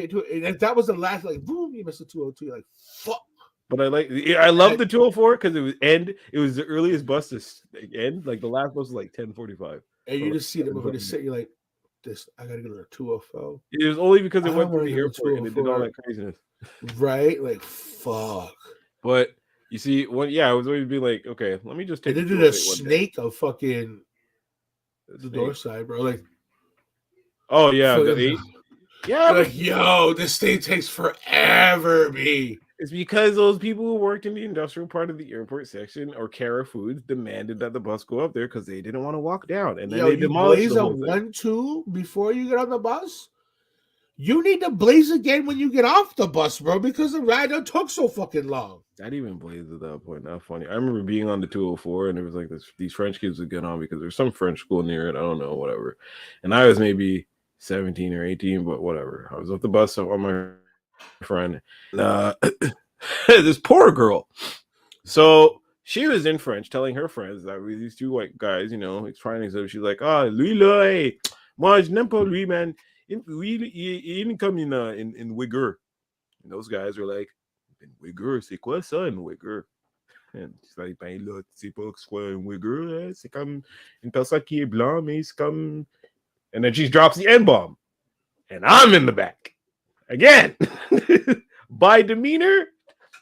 And that was the last, like, boom, you missed the 202. You're like, fuck. But I love the 204 because it was the earliest bus to end. Like the last bus was like 10:45. And you just see them over the city, you're like, I gotta go to the 204. It was only because it went through the airport and it did all that craziness. Right? Like, fuck. But you see, I was always being like, okay, let me just take. They did a snake of fucking the north side, bro. Like, oh yeah, yeah. Like, yo, this thing takes forever, B. It's because those people who worked in the industrial part of the airport section or Cara Foods demanded that the bus go up there because they didn't want to walk down, and then they demolished the 1-2 before you get on the bus. You need to blaze again when you get off the bus, bro, because the ride took so fucking long. I didn't even blaze at that point. Not funny. I remember being on the 204 and there was like these French kids would get on because there's some French school near it. I don't know, whatever. And I was maybe 17 or 18, but whatever. I was off the bus on my friend. And, this poor girl. So she was in French telling her friends that we these two white guys, it's trying to. So she's like, lui là, hey, moi je n'aime pas lui, man. Il come in Uyghur. And those guys were like, Uyghur, c'est quoi ça, un Uyghur? And she's like, ben là, tu sais pas que c'est quoi un Uyghur, hein? C'est comme une personne qui est blanc, mais c'est comme. And then she drops the N-bomb. And I'm in the back. Again. By demeanor,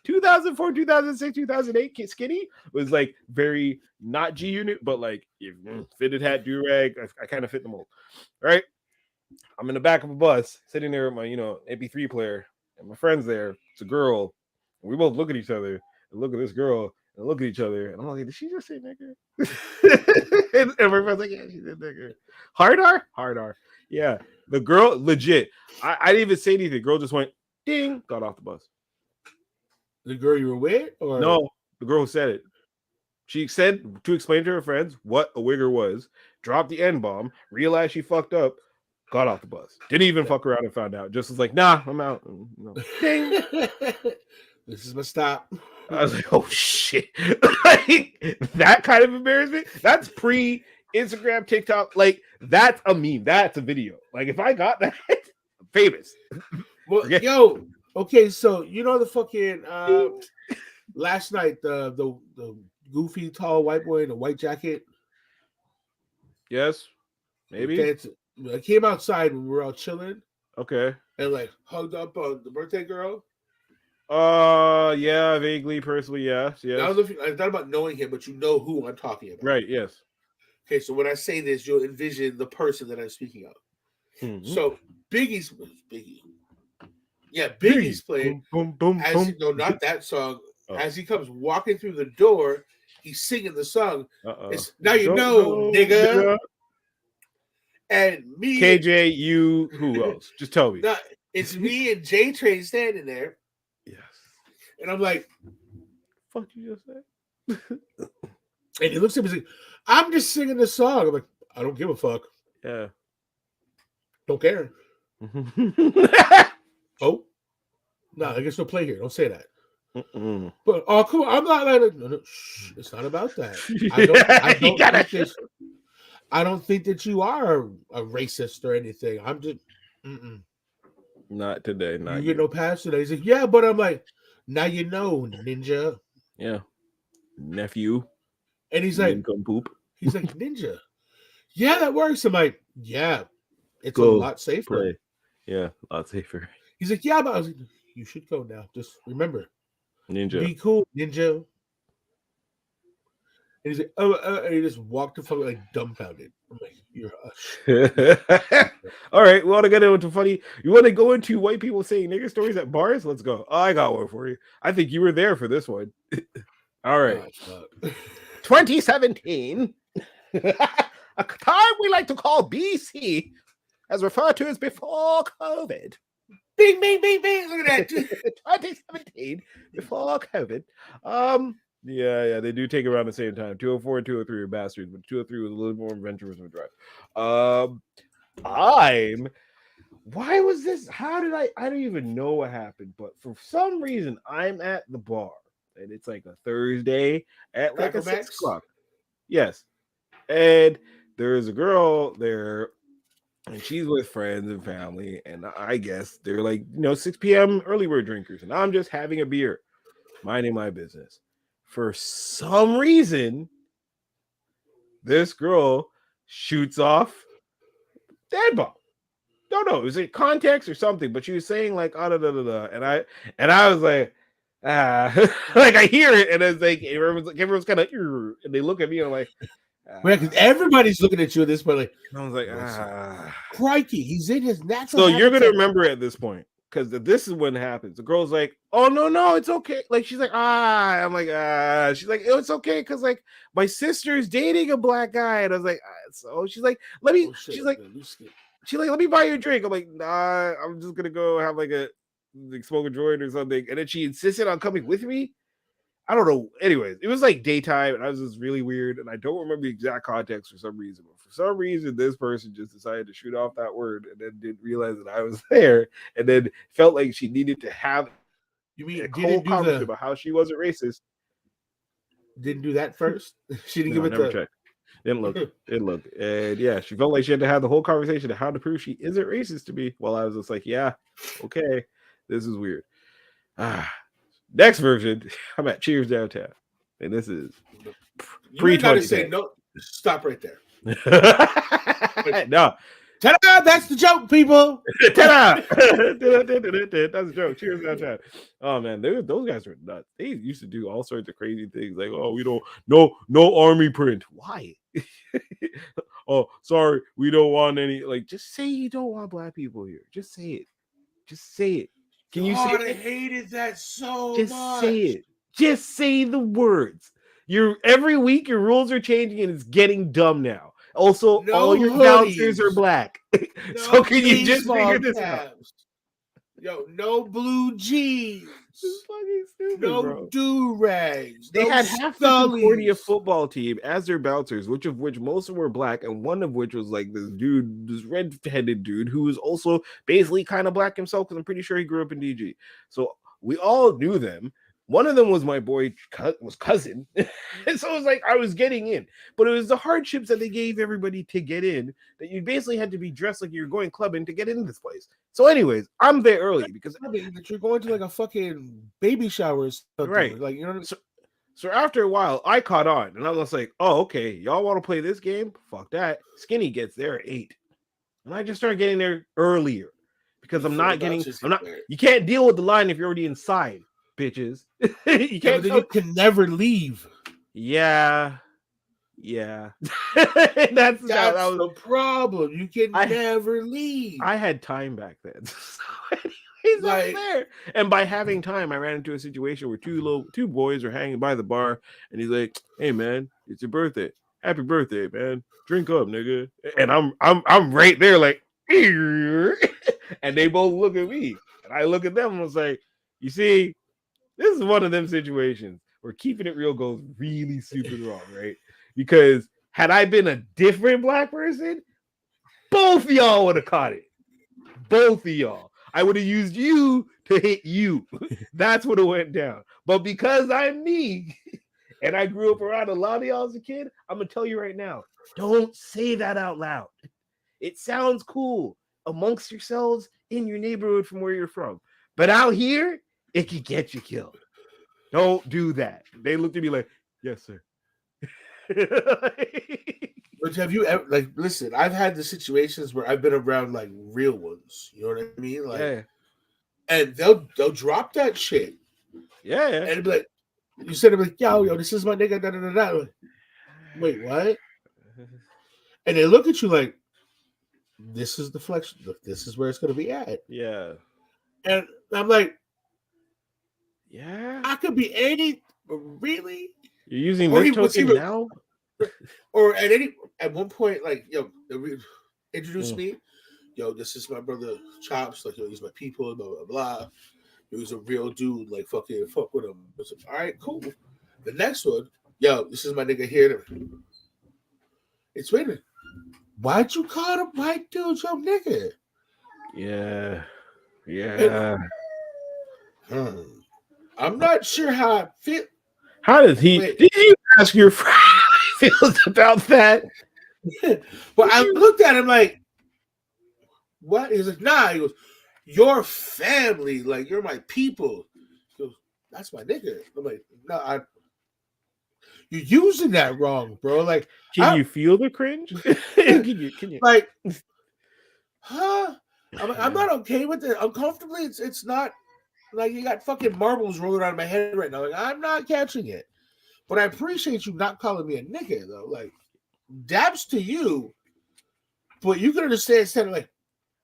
2004, 2006, 2008, Skinny was like very not G Unit, but like if fitted hat, do-rag, I kind of fit the mold. Right? I'm in the back of a bus, sitting there with my, MP3 player, and my friend's there. It's a girl. And we both look at each other and look at this girl and look at each other. And I'm like, did she just say nigger? And my friend's like, yeah, she did nigger. Hard R? Hard R. Yeah. The girl, legit. I didn't even say anything. The girl just went, ding, got off the bus. The girl you were with? Or no, the girl who said it. She said to explain to her friends what a wigger was, dropped the N-bomb, realized she fucked up, got off the bus. Didn't even fuck around and found out. Just was like, nah, I'm out. No. Ding. This is my stop. I was like, oh shit. Like, that kind of embarrassment, that's pre-Instagram, TikTok. Like, that's a meme. That's a video. Like, if I got that, I'm famous. Well, yo, okay, so the fucking last night the goofy tall white boy in a white jacket. Yes, maybe. I came outside when we were all chilling. Okay. And like hugged up on the birthday girl. Yeah, vaguely, personally, yes. I'm not about knowing him, but you know who I'm talking about. Right, yes. Okay, so when I say this, you'll envision the person that I'm speaking of. Mm-hmm. So Biggie's playing. Boom, boom, boom. No, not that song. Oh. As he comes walking through the door, he's singing the song. It's Now You Know, nigga. And me, KJ, you, who else? Just tell me. It's me and J Train standing there. Yes. And I'm like, fuck you just said? And he looks at me and he's like, I'm just singing the song. I'm like, I don't give a fuck. Yeah. Don't care. Oh. No, I guess no play here. Don't say that. Mm-mm. But come on, I'm not like no, shh, it's not about that. I don't think that you are a racist or anything. I'm just not today. Not you get no pass today. He's like, yeah, but I'm like, now you know, ninja. Yeah, nephew. And he's like, poop. He's like, ninja. Yeah, that works. I'm like, yeah, it's a lot safer. Play. Yeah, a lot safer. He's like, yeah, but I was like, you should go now. Just remember, ninja. Be cool, ninja. And he's like, and he just walked the fuck like dumbfounded. I'm like, you're hush. All right, we want to get into funny. You want to go into white people saying nigger stories at bars? Let's go. Oh, I got one for you. I think you were there for this one. All right. 2017. A time we like to call BC, as referred to as before COVID. Bing, bing, bing, bing. Look at that. 2017, before COVID. Yeah, they do take around the same time. 204 and 203 are bastards, but 203 was a little more adventurous of a drive. Why was this? How did I don't even know what happened, but for some reason, I'm at the bar, and it's like a Thursday at like a 6 o'clock. Yes. And there's a girl there, and she's with friends and family, and I guess they're like, 6 p.m. early bird drinkers, and I'm just having a beer, minding my business. For some reason, this girl shoots off dead bomb. Don't know, is it context or something? But she was saying like, and I was like, like I hear it, and it's like everyone's kind of, and they look at me, and I'm like, because everybody's looking at you at this point, like, I was like, crikey, he's in his natural. So you're gonna remember it at this point, because this is when it happens. The girl's like, oh no, it's okay. Like she's like, I'm like, she's like, oh, it's okay, because like my sister's dating a black guy, and I was like, so she's like, she's like, She's like, let me buy you a drink. I'm like, nah, I'm just gonna go have like smoke a joint or something. And then she insisted on coming with me. I don't know. Anyways, it was like daytime, and I was just really weird, and I don't remember the exact context for some reason. But for some reason, this person just decided to shoot off that word, and then didn't realize that I was there, and then felt like she needed to have a whole conversation about how she wasn't racist. Didn't do that first. She didn't No, give it never checked. Didn't look. And yeah, she felt like she had to have the whole conversation of how to prove she isn't racist to me. While I was just like, yeah, okay, this is weird. Next version, I'm at Cheers Downtown, and this is pre-2010. No, stop right there. No. Ta-da! That's the joke, people. Ta-da! That's a joke. Cheers Downtown. Oh man, those guys were nuts. They used to do all sorts of crazy things, like, oh, we don't no army print. Why? Oh, sorry, we don't want any. Like, just say you don't want black people here. Just say it. Just say it. Can you say it? I hated that so just much. Say it. Just say the words. Every week your rules are changing and it's getting dumb now. Also, all your bouncers are black. So can you just figure this out? Yo, no blue jeans. This is fucking stupid, no bro. Do-rags. They had half the Concordia football team as their bouncers, which most of them were black, and one of which was like this red-headed dude who was also basically kind of black himself, because I'm pretty sure he grew up in DG. So we all knew them. One of them was my boy cousin. And so it was like I was getting in. But it was the hardships that they gave everybody to get in, that you basically had to be dressed like you're going clubbing to get into this place. So anyways, I'm there early because that you're going to like a fucking baby shower or something. Right. Like, you know what I mean? So after a while, I caught on. And I was like, oh, okay, y'all want to play this game? Fuck that. Skinny gets there at 8. And I just started getting there earlier. Because you can't deal with the line if you're already inside. Bitches. You can't. You can never leave. Yeah. That's the problem. You can never leave. I had time back then. He's not there. And by having time, I ran into a situation where two boys are hanging by the bar, and he's like, "Hey man, it's your birthday. Happy birthday, man. Drink up, nigga." And I'm right there, like, and they both look at me, and I look at them, and I was like, "You see, this is one of them situations where keeping it real goes really super wrong, right? Because had I been a different black person, both of y'all would have caught it. Both of y'all. I would have used you to hit you. That's what it went down. But because I'm me, and I grew up around a lot of y'all as a kid, I'm going to tell you right now, don't say that out loud. It sounds cool amongst yourselves in your neighborhood from where you're from. But out here, it could get you killed. Don't do that. They looked at me like, yes, sir. But have you ever, like, listen, I've had the situations where I've been around like real ones. You know what I mean? Like, yeah. And they'll drop that shit. Yeah. And be like, you said, like, yo, this is my nigga. Da, da, da, da. Like, wait, what? And they look at you like, this is the flex. Look, this is where it's going to be at. Yeah. And I'm like, yeah, I could be any. Really? You're using this token now? Or at one point, like, yo, they introduced me. Yo, this is my brother Chops. Like, yo, he's my people. Blah blah blah. He was a real dude. Like, fuck with him. I was like, all right, cool. The next one, yo, this is my nigga here. It's wait a minute. Why'd you call the white dude your nigga? Yeah. I'm not sure how I feel. How does he? Wait. Did you ask your friend how he feels about that? But I looked at him like, what? He's like, nah. He goes, your family, like, you're my people. He goes, that's my nigga. I'm like, no, you're using that wrong, bro. Like, can you feel the cringe? can you? Like, huh? I'm not okay with it. Uncomfortably, it's not. Like, you got fucking marbles rolling around my head right now. Like, I'm not catching it. But I appreciate you not calling me a nigga, though. Like, dabs to you. But you can understand, instead of like,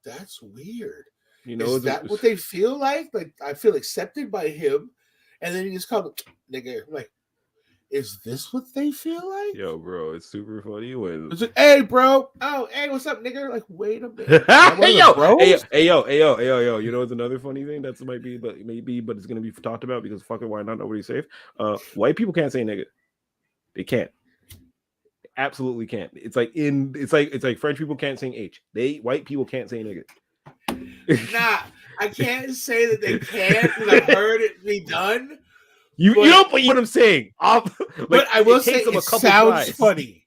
that's weird. You know, is that what they feel like? Like, I feel accepted by him. And then you just call him nigga. I'm like, is this what they feel like? Yo, bro, it's super funny when. It's like, hey, bro. Oh, hey, what's up, nigga? Like, wait a minute. Hey, yo. You know what's another funny thing that's might be, but it's gonna be talked about because fucking why not? Nobody's safe. White people can't say nigga. They can't. Absolutely can't. It's like French people can't say H. White people can't say nigga. Nah, I can't say that they can't because I've heard it be done. You know what I'm saying. But I will say it sounds funny.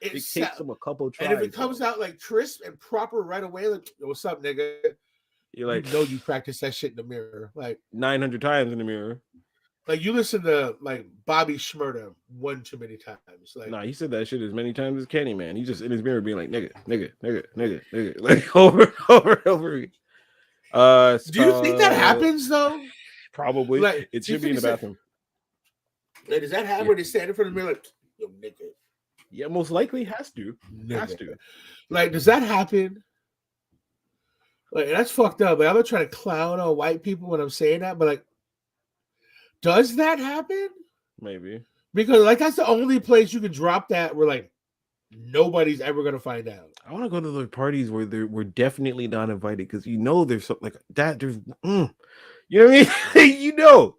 It takes them a couple tries. And if it comes out like crisp and proper right away, like, what's up, nigga? You're like, you practice that shit in the mirror like 900 times in the mirror. Like you listen to like Bobby Shmurda one too many times. Like, nah, he said that shit as many times as Kenny, man. He's just in his mirror being like nigga, like over. Do you think that happens though? Probably. Like, it should be in the bathroom. Like, does that happen when they stand in front of the mirror like, yo, nigga? Yeah, most likely has to. Nigga. Has to. Like, does that happen? Like, that's fucked up. Like, I'm not trying to clown on white people when I'm saying that, but like, does that happen? Maybe. Because like that's the only place you can drop that where like nobody's ever gonna find out. I want to go to the parties where we're definitely not invited because there's something like that. There's you know what I mean?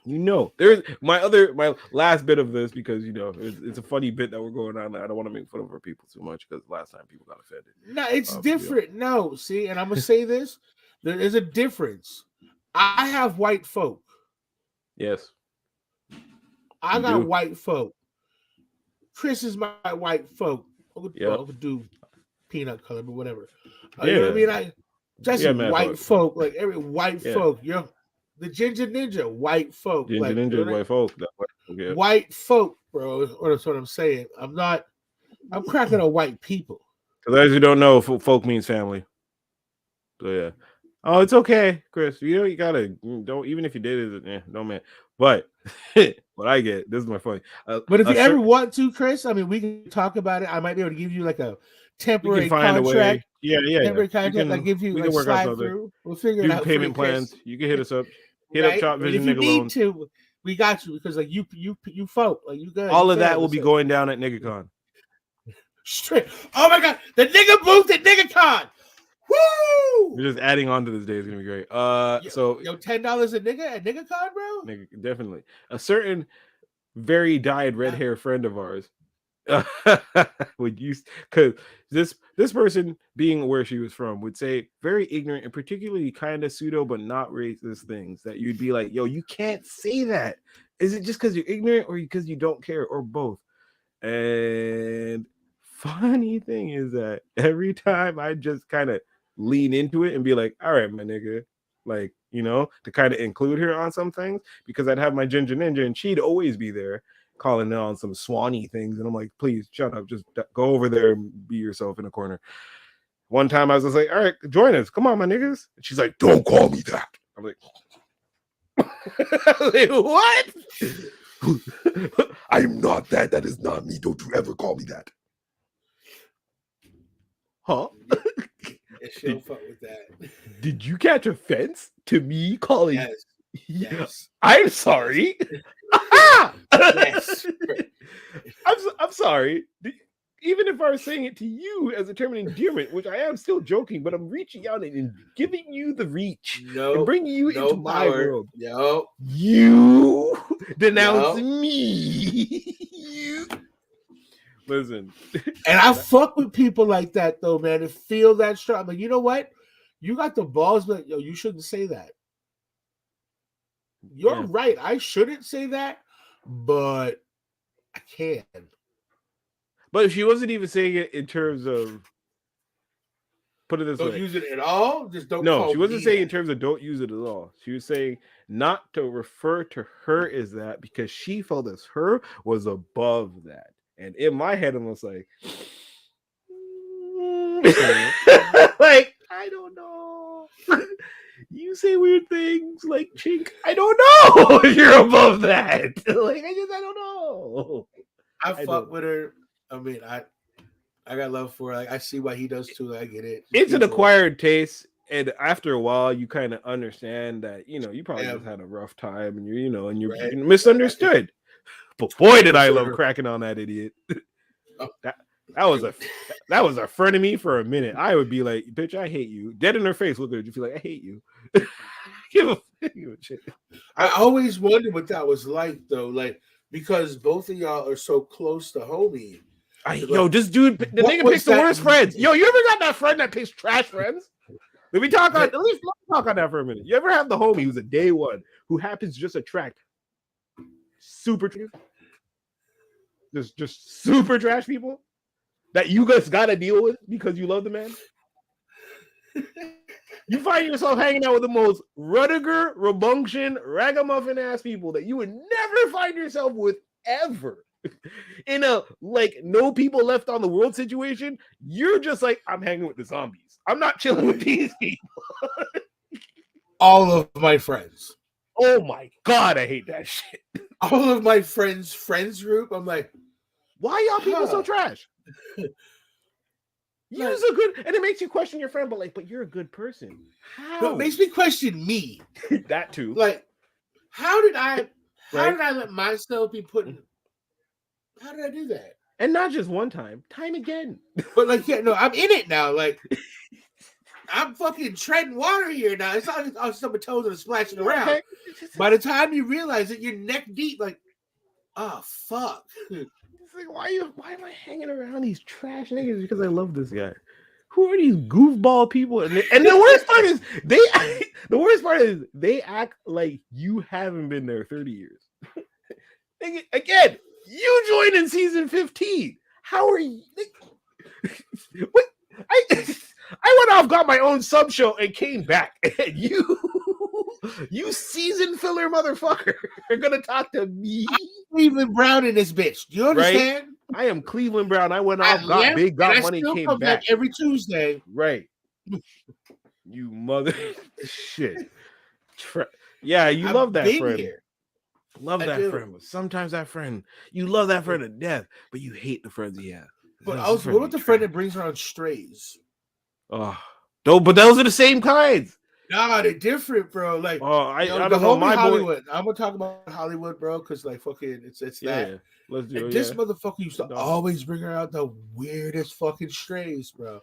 you know. There's my last bit of this because it's a funny bit that we're going on. I don't want to make fun of our people too much because last time people got offended. No, it's different. Yeah. No, see, and I'm gonna say this: there is a difference. I have white folk. Yes. I got white folk. Chris is my white folk. I could do peanut color, but whatever. You know what I mean? Just white folk. Like every white folk. The Ginger Ninja, white folk. Ginger Ninja, white folk. White folk, bro. That's what I'm saying. I'm cracking on white people. Because as you don't know, folk means family. So yeah. Oh, it's okay, Chris. You gotta don't even if you did it, don't man. But what I get, this is my point. But if you ever want to, Chris, I mean, we can talk about it. I might be able to give you like a temporary contract. Yeah. Temporary contract. I give you like slide through. We'll figure it out. Payment plans. You can hit us up. Hit up Chopvusion. If you need to, we got you because like you folk, like you good. All of that will be going down at NiggaCon. Straight. Oh my god, the nigga booth at NiggaCon. Woo! We're just adding on to this day. It's gonna be great. So $10 a nigga at NiggaCon, bro. Definitely. A certain very dyed red hair friend of ours would use because this person being where she was from would say very ignorant and particularly kind of pseudo but not racist things that you'd be like, yo, you can't say that. Is it just because you're ignorant or because you don't care or both? And funny thing is that every time I just kind of lean into it and be like, all right, my nigga, like, to kind of include her on some things because I'd have my Ginger Ninja and she'd always be there calling in on some Swanee things. And I'm like, please shut up. Just go over there and be yourself in a corner. One time I was just like, all right, join us. Come on, my niggas. And she's like, don't call me that. I'm like, what? I'm not that. That is not me. Don't you ever call me that. Huh? She'll fuck with that. Did you catch offense to me calling? Yes. I'm sorry. Yes. I'm sorry. Even if I was saying it to you as a term of endearment, which I am still joking, but I'm reaching out and giving you the reach and bringing you into my world. You denounce me. Listen. And I fuck with people like that though, man, and feel that strong. But you know what? You got the balls, but yo, you shouldn't say that. You're right. I shouldn't say that, but I can. But she wasn't even saying it in terms of put it this way. Don't use it at all? Just don't. No, she wasn't saying in terms of don't use it at all. She was saying not to refer to her as that because she felt as her was above that. And in my head, I'm just like, like, I don't know. You say weird things like chink. I don't know if you're above that. Like, I don't know. I fuck with her. I mean, I got love for her. Like, I see why he does too. I get it. It's an acquired taste. And after a while, you kind of understand that, you probably just had a rough time and you're misunderstood. But boy, did I love cracking on that idiot. That was a frenemy for a minute. I would be like, bitch, I hate you. Dead in her face, look at her. You feel like, I hate you. give a shit. I always wondered what that was like, though. Like, because both of y'all are so close to homie. This dude, the nigga picks the worst friends. Yo, you ever got that friend that picks trash friends? Let me talk on at least talk on that for a minute. You ever have the homie who's a day one who happens to just attract super just super trash people that you guys gotta deal with because you love the man? You find yourself hanging out with the most Rudiger, Rabunction, ragamuffin ass people that you would never find yourself with ever. In a like no people left on the world situation, you're just like, I'm hanging with the zombies. I'm not chilling with these people. All of my friends. Oh my god, I hate that shit. All of my friends group. I'm like, why y'all people so trash? You're so good, and it makes you question your friend, but you're a good person. How? No, it makes me question me. That too. Like, how did I let myself be put in? How did I do that? And not just one time again. But like, yeah, no, I'm in it now. Like, I'm fucking treading water here now. It's not like I'll stump my toes and splashing around. By the time you realize it, you're neck deep. Like, oh fuck. It's like, why am I hanging around these trash niggas? Because I love this guy. Who are these goofball people? And the worst part is they act like you haven't been there 30 years. Again, you joined in season 15. How are you? What? I went off, got my own sub show, and came back. And you season filler motherfucker are gonna talk to me. I'm Cleveland Brown in this bitch. Do you understand? Right? I am Cleveland Brown. I went off, got money, came back every Tuesday. Right. You mother shit. Yeah, you love that friend. Here. Love that friend, but sometimes that friend, you love that friend to death, but you hate the friends he has. But what about the friend that brings around strays? Oh, but those are the same kinds. Nah, they're different, bro. Like, I don't know. My Hollywood. I'm gonna talk about Hollywood, bro, because like fucking, it's that. Yeah, let's do it. This motherfucker used to always bring her out the weirdest fucking strays, bro.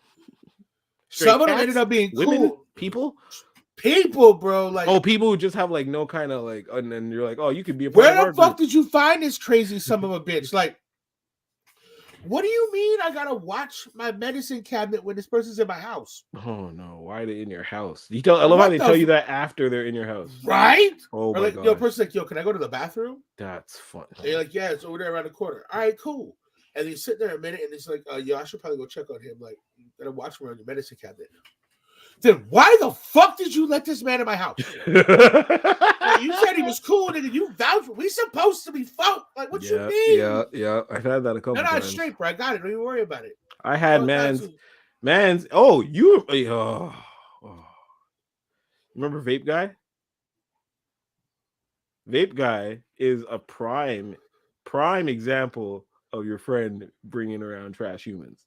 Some of them ended up being cool people, bro. Like, people who just have like no kind of like, and then you're like, oh, you could be a part where the fuck did you find this crazy son of a bitch? Like, what do you mean I gotta watch my medicine cabinet when this person's in my house? Oh no, why are they in your house? I love how they tell you that after they're in your house, right? Oh my like, god, person's like, yo, can I go to the bathroom? That's fun. And you're like, yeah, it's over there around the corner. All right, cool. And you sit there a minute, and it's like, yo, I should probably go check on him. Like, you gotta watch him around your medicine cabinet. Then why the fuck did you let this man in my house? Like, you said he was cool, nigga. You vouched for. We supposed to be fucked. Like, what you mean? Yeah. I've had that a couple times. Not straight, bro. I got it. Don't even worry about it. I had man's. Oh, you. Remember Vape Guy? Vape Guy is a prime example of your friend bringing around trash humans.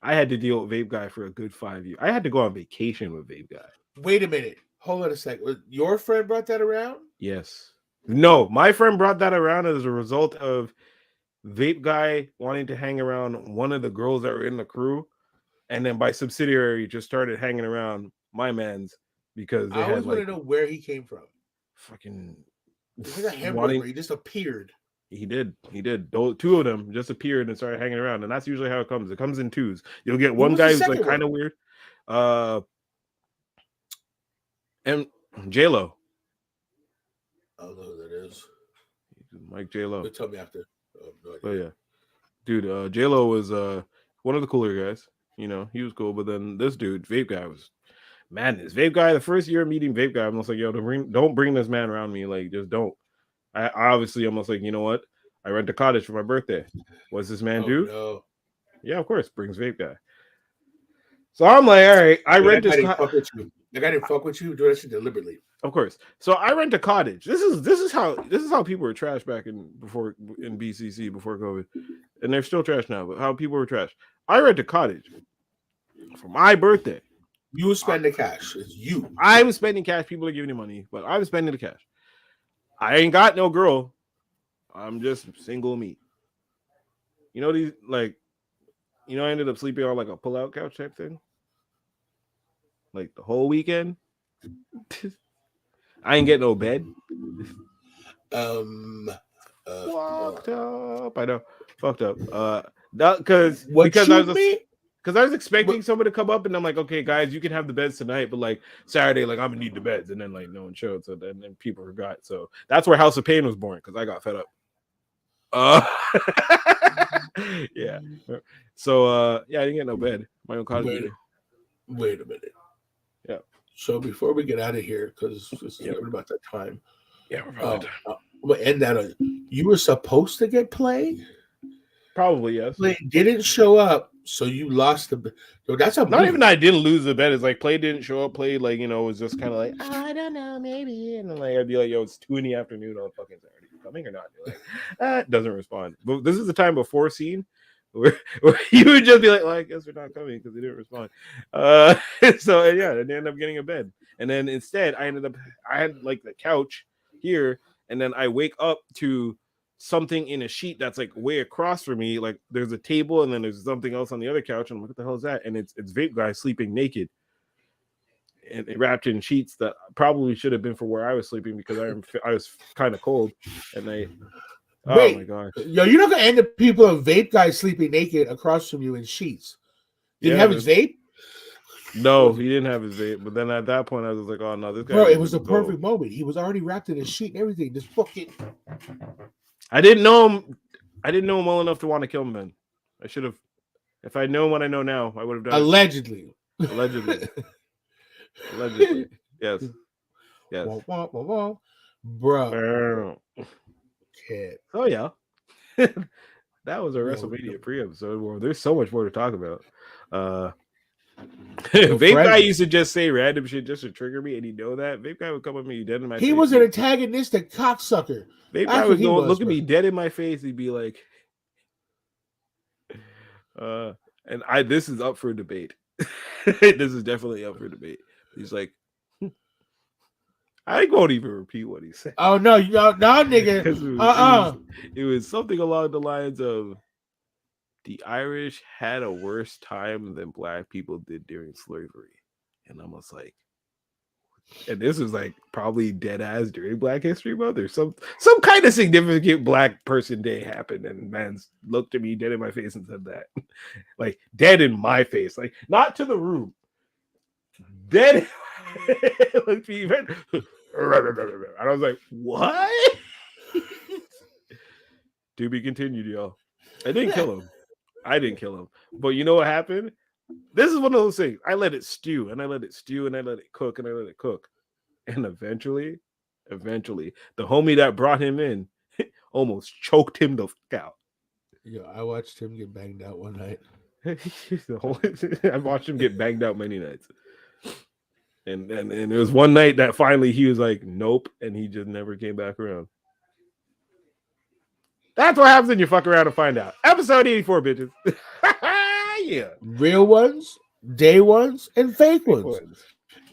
I had to deal with Vape Guy for a good 5 years. I had to go on vacation with Vape Guy. Wait a minute. Hold on a second. Your friend brought that around? Yes. No, my friend brought that around as a result of Vape Guy wanting to hang around one of the girls that were in the crew. And then by subsidiary, just started hanging around my man's because they I always want to know where he came from. Fucking. He's like a hamburger. He just appeared. He did. Two of them just appeared and started hanging around, and that's usually how it comes. It comes in twos. You'll get one guy who's like kind of weird. And J-Lo. I don't know who that is. Mike J-Lo. You'll tell me after. Oh yeah, dude. J-Lo was one of the cooler guys. You know, he was cool, but then this dude, Vape Guy, was madness. Vape Guy. The first year meeting Vape Guy, I'm almost like, yo, don't bring this man around me. Like, just don't. I obviously almost like, you know what? I rent a cottage for my birthday. What's this man do? No. Yeah, of course, brings Vape Guy. So I'm like, all right, I rent this. The guy didn't fuck with you. Do that shit deliberately. Of course. So I rent a cottage. This is how people were trash back in BCC before COVID, and they're still trash now. But how people were trash. I rent a cottage for my birthday. You spend the cash. It's you. I'm spending cash. People are giving you money, but I'm spending the cash. I ain't got no girl. I'm just single me. You know these like, you know, I ended up sleeping on like a pull-out couch type thing, like the whole weekend. I ain't get no bed. Fucked up. I know, fucked up. Because I was expecting someone to come up, and I'm like, okay, guys, you can have the beds tonight, but like Saturday, like I'm gonna need the beds, and then like no one showed, so then people forgot. So that's where House of Pain was born, because I got fed up. Yeah. So yeah, I didn't get no bed. My own cottage. Wait a minute. Yeah. So before we get out of here, because it's about that time. Yeah, we're about that time. We'll end that on. You were supposed to get Play. Probably yes. Play didn't show up, so you lost the. So that's a not even I didn't lose the bet. It's like Play didn't show up. Play like was just kind of like I don't know, maybe, and then like I'd be like, yo, it's 2 PM on fucking Saturday. You coming or not? You're like, doesn't respond. But this is the time before scene where you would just be like, well, I guess we're not coming because they didn't respond. So yeah, they ended up getting a bed, and then instead I had like the couch here, and then I wake up to something in a sheet that's like way across from me. Like there's a table, and then there's something else on the other couch, and I'm like, what the hell is that? And it's Vape Guy sleeping naked, and wrapped in sheets that probably should have been for where I was sleeping because I was kind of cold, and oh my gosh, yo, you're not gonna end up people of Vape Guy sleeping naked across from you in sheets. Did he have his vape? No, he didn't have his vape. But then at that point, I was like, "Oh no, this guy." Bro, it was the perfect moment. He was already wrapped in a sheet and everything. Just fucking. I didn't know him. I didn't know him well enough to want to kill him. Then I should have. If I'd known what I know now, I would have done. Allegedly. Allegedly. Yes. Bro. Kid. Oh yeah. That was a WrestleMania pre-episode where there's so much more to talk about. Vape Guy used to just say random shit just to trigger me, and he know that. Vape Guy would come at me dead in my face. He was an antagonistic cocksucker. Vape Guy would go look at me dead in my face. He'd be like, and this is up for debate. This is definitely up for debate. He's like, I won't even repeat what he said. Oh no, nigga. It was something along the lines of, the Irish had a worse time than black people did during slavery. And I was like, and this was like probably dead ass during Black History Month or some kind of significant black person day happened, and man looked at me dead in my face and said that. Like dead in my face, like not to the room. Dead looked me and I was like, what? To be continued, y'all. I didn't kill him. But you know what happened? This is one of those things. I let it stew, and I let it stew, and I let it cook, and I let it cook. And eventually, the homie that brought him in almost choked him the fuck out. Yeah, I watched him get banged out one night. I watched him get banged out many nights. And it was one night that finally he was like, nope, and he just never came back around. That's what happens when you fuck around and find out. Episode 84, bitches. Yeah. Real ones, day ones, and fake ones.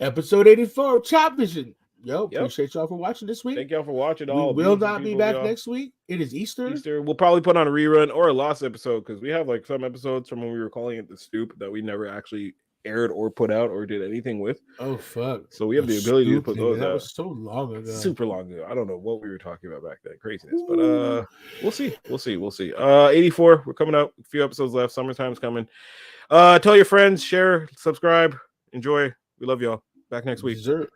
Episode 84, Chopvusion. Appreciate y'all for watching this week. Thank y'all for watching. We will not be back next week. It is Easter. We'll probably put on a rerun or a lost episode because we have like some episodes from when we were calling it the Stoop that we never actually aired or put out or did anything with. Oh fuck! So we have the ability to put those out. That was so long ago. Super long ago. I don't know what we were talking about back then. Craziness. But we'll see. 84. We're coming out. A few episodes left. Summertime's coming. Tell your friends, share, subscribe, enjoy. We love y'all. Back next week. Sure.